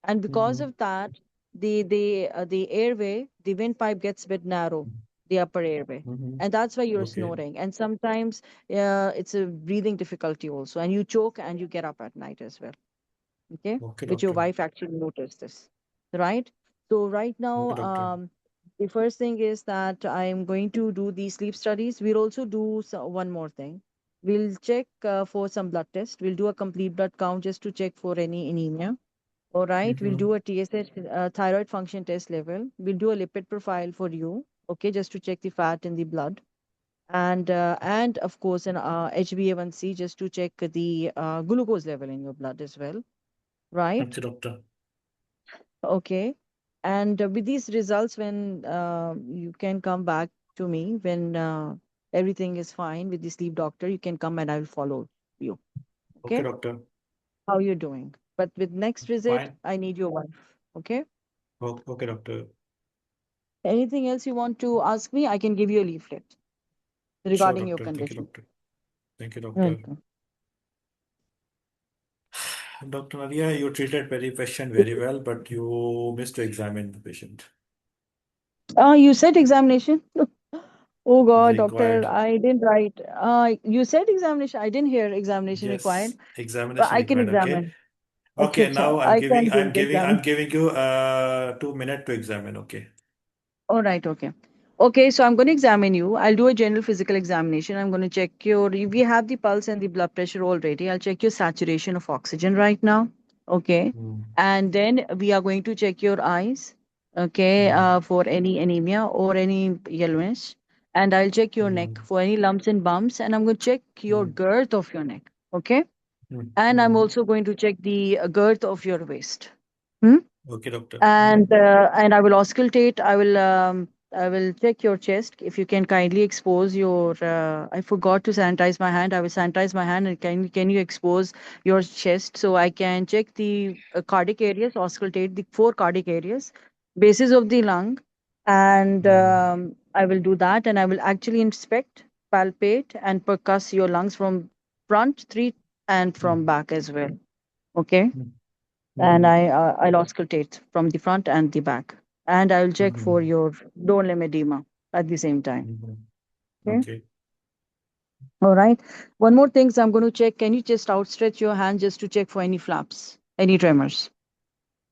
and because Mm-hmm. of that, the airway, the windpipe gets a bit narrow, the upper airway, Mm-hmm. and that's why you're Okay. snoring. And sometimes it's a breathing difficulty also, and you choke and you get up at night as well. Okay, Okay, which your doctor. wife actually noticed this, right? So right now, Okay, doctor. the first thing is that I'm going to do these sleep studies. We'll also do one more thing. We'll check for some blood test. We'll do a complete blood count just to check for any anemia. All right. We'll Mm-hmm. do a TSH, thyroid function test level. We'll do a lipid profile for you. Okay, just to check the fat in the blood, and of course an HbA1c just to check the glucose level in your blood as well. Right. Okay, doctor. Okay. And with these results, when you can come back to me when everything is fine with the sleep doctor, you can come and I will follow you. Okay, Okay. doctor. How you're doing? But with next visit, Fine. I need your wife. Okay. Okay, doctor. Anything else you want to ask me? I can give you a leaflet Sure, regarding your doctor. Thank you, condition. doctor. Thank you, doctor. Welcome. Dr. Nadia, you treated very patient very well, but you missed to examine the patient. You said examination? Oh God, doctor, Required. I didn't write. You said examination. I didn't hear examination required, Yes, but examination I can required. Okay. examine. Acha, Okay, acha. now I can give the I'm exam. giving you 2 minutes to examine. Okay. All right, okay. Okay, so I'm going to examine you. I'll do a general physical examination. I'm going to check your, we have the pulse and the blood pressure already. I'll check your saturation of oxygen right now. Okay. Hmm. And then we are going to check your eyes, okay, Hmm. for any anemia or any yellowish. And I'll check your Hmm. neck for any lumps and bumps. And I'm going to check your Hmm. girth of your neck. Okay. Hmm. And I'm Hmm. also going to check the girth of your waist. Hmm? Okay, doctor. And I will auscultate. I will check your chest. If you can kindly expose your. I forgot to sanitize my hand. I will sanitize my hand. And can you expose your chest so I can check the cardiac areas, auscultate the four cardiac areas, bases of the lung, and Hmm. I will do that. And I will actually inspect, palpate, and percuss your lungs from front 3 and from back as well. Okay. Mm-hmm. And I'll auscultate from the front and the back. And I'll check for your lower limb edema at the same time. Okay. Okay. All right. One more thing I'm going to check. Can you just outstretch your hand just to check for any flaps, any tremors?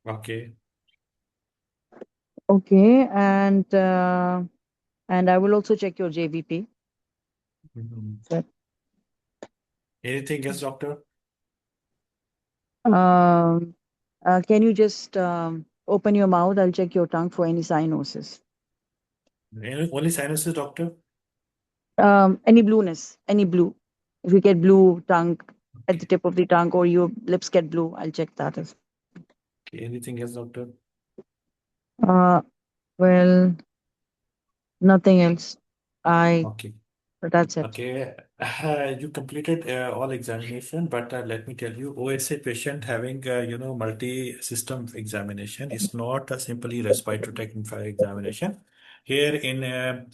Okay. Okay. And I will also check your JVP. So, Anything else, doctor? can you just open your mouth? I'll check your tongue for any cyanosis. Only sinuses, doctor? Any blueness, any blue. If you get blue tongue at the tip of the tongue or your lips get blue, I'll check that as Okay. Anything else, doctor? well. Nothing else. Okay. That's it. Okay, you completed all examination, but let me tell you, OSA patient having multi-system examination is not a simply respiratory tract examination. Here in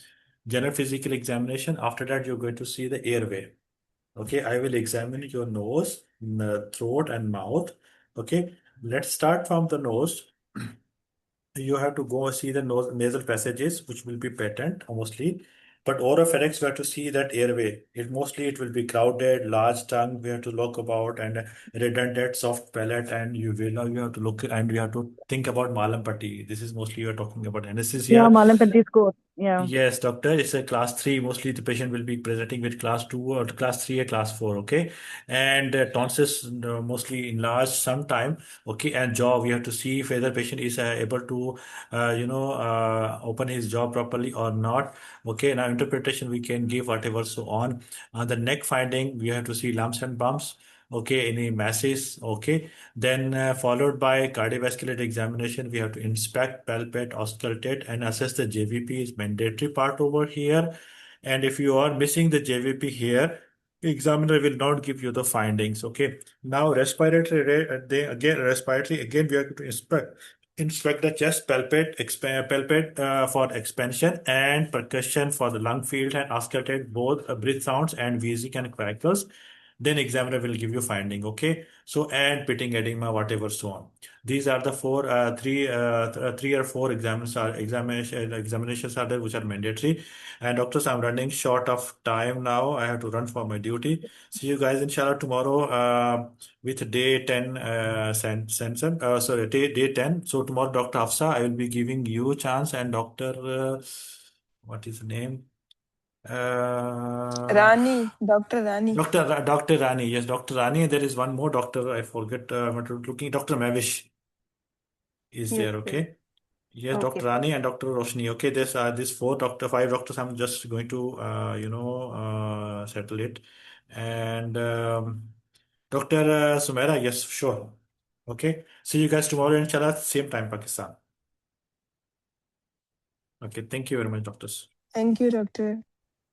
general physical examination, after that you're going to see the airway. Okay, I will examine your nose, throat, and mouth. Okay, let's start from the nose. You have to go see the nasal passages, which will be patent mostly. But oropharynx, we have to see that airway. It will be crowded, large tongue. We have to look about and redundant, soft palate, and you have to look and we have to think about malampati. This is mostly you are talking about Yeah, anesthesia. Malampati score. Yeah. Yes, doctor. It's a class 3. Mostly the patient will be presenting with class 2 or class 3 or class 4. Okay. And tonsils mostly enlarged sometime. Okay. And jaw, we have to see if whether patient is able to, open his jaw properly or not. Okay. Now interpretation we can give whatever so on. The neck finding, we have to see lumps and bumps. Okay. Any masses. Okay. Then followed by cardiovascular examination, we have to inspect, palpate, auscultate, and assess the JVP is mandatory part over here. And if you are missing the JVP here, examiner will not give you the findings. Okay. Now respiratory, respiratory again we have to inspect the chest, palpate for expansion and percussion for the lung field and auscultate both breath sounds and wheezing and crackles. Then examiner will give you finding. Okay. So, and pitting edema, whatever, so on. These are the three or four examinations are there, which are mandatory. And doctors, I'm running short of time now. I have to run for my duty. See you guys, inshallah, tomorrow with day 10 sensor. Sorry, day 10. So tomorrow, Dr. Hafsa, I will be giving you a chance, and Dr. What is the name? Rani, Dr. Rani. Dr. Rani, yes, Dr. Rani. There is one more doctor, I forget. I'm looking. Dr. Mavish is Yes, there. yes. Okay. Yes, Okay, Dr. Rani and Dr. Roshni. Okay, this these five doctors. I'm just going to settle it. And Dr. Sumaira, yes, sure. Okay. See you guys tomorrow, inshallah, same time, Pakistan. Okay. Thank you very much, doctors. Thank you, doctor.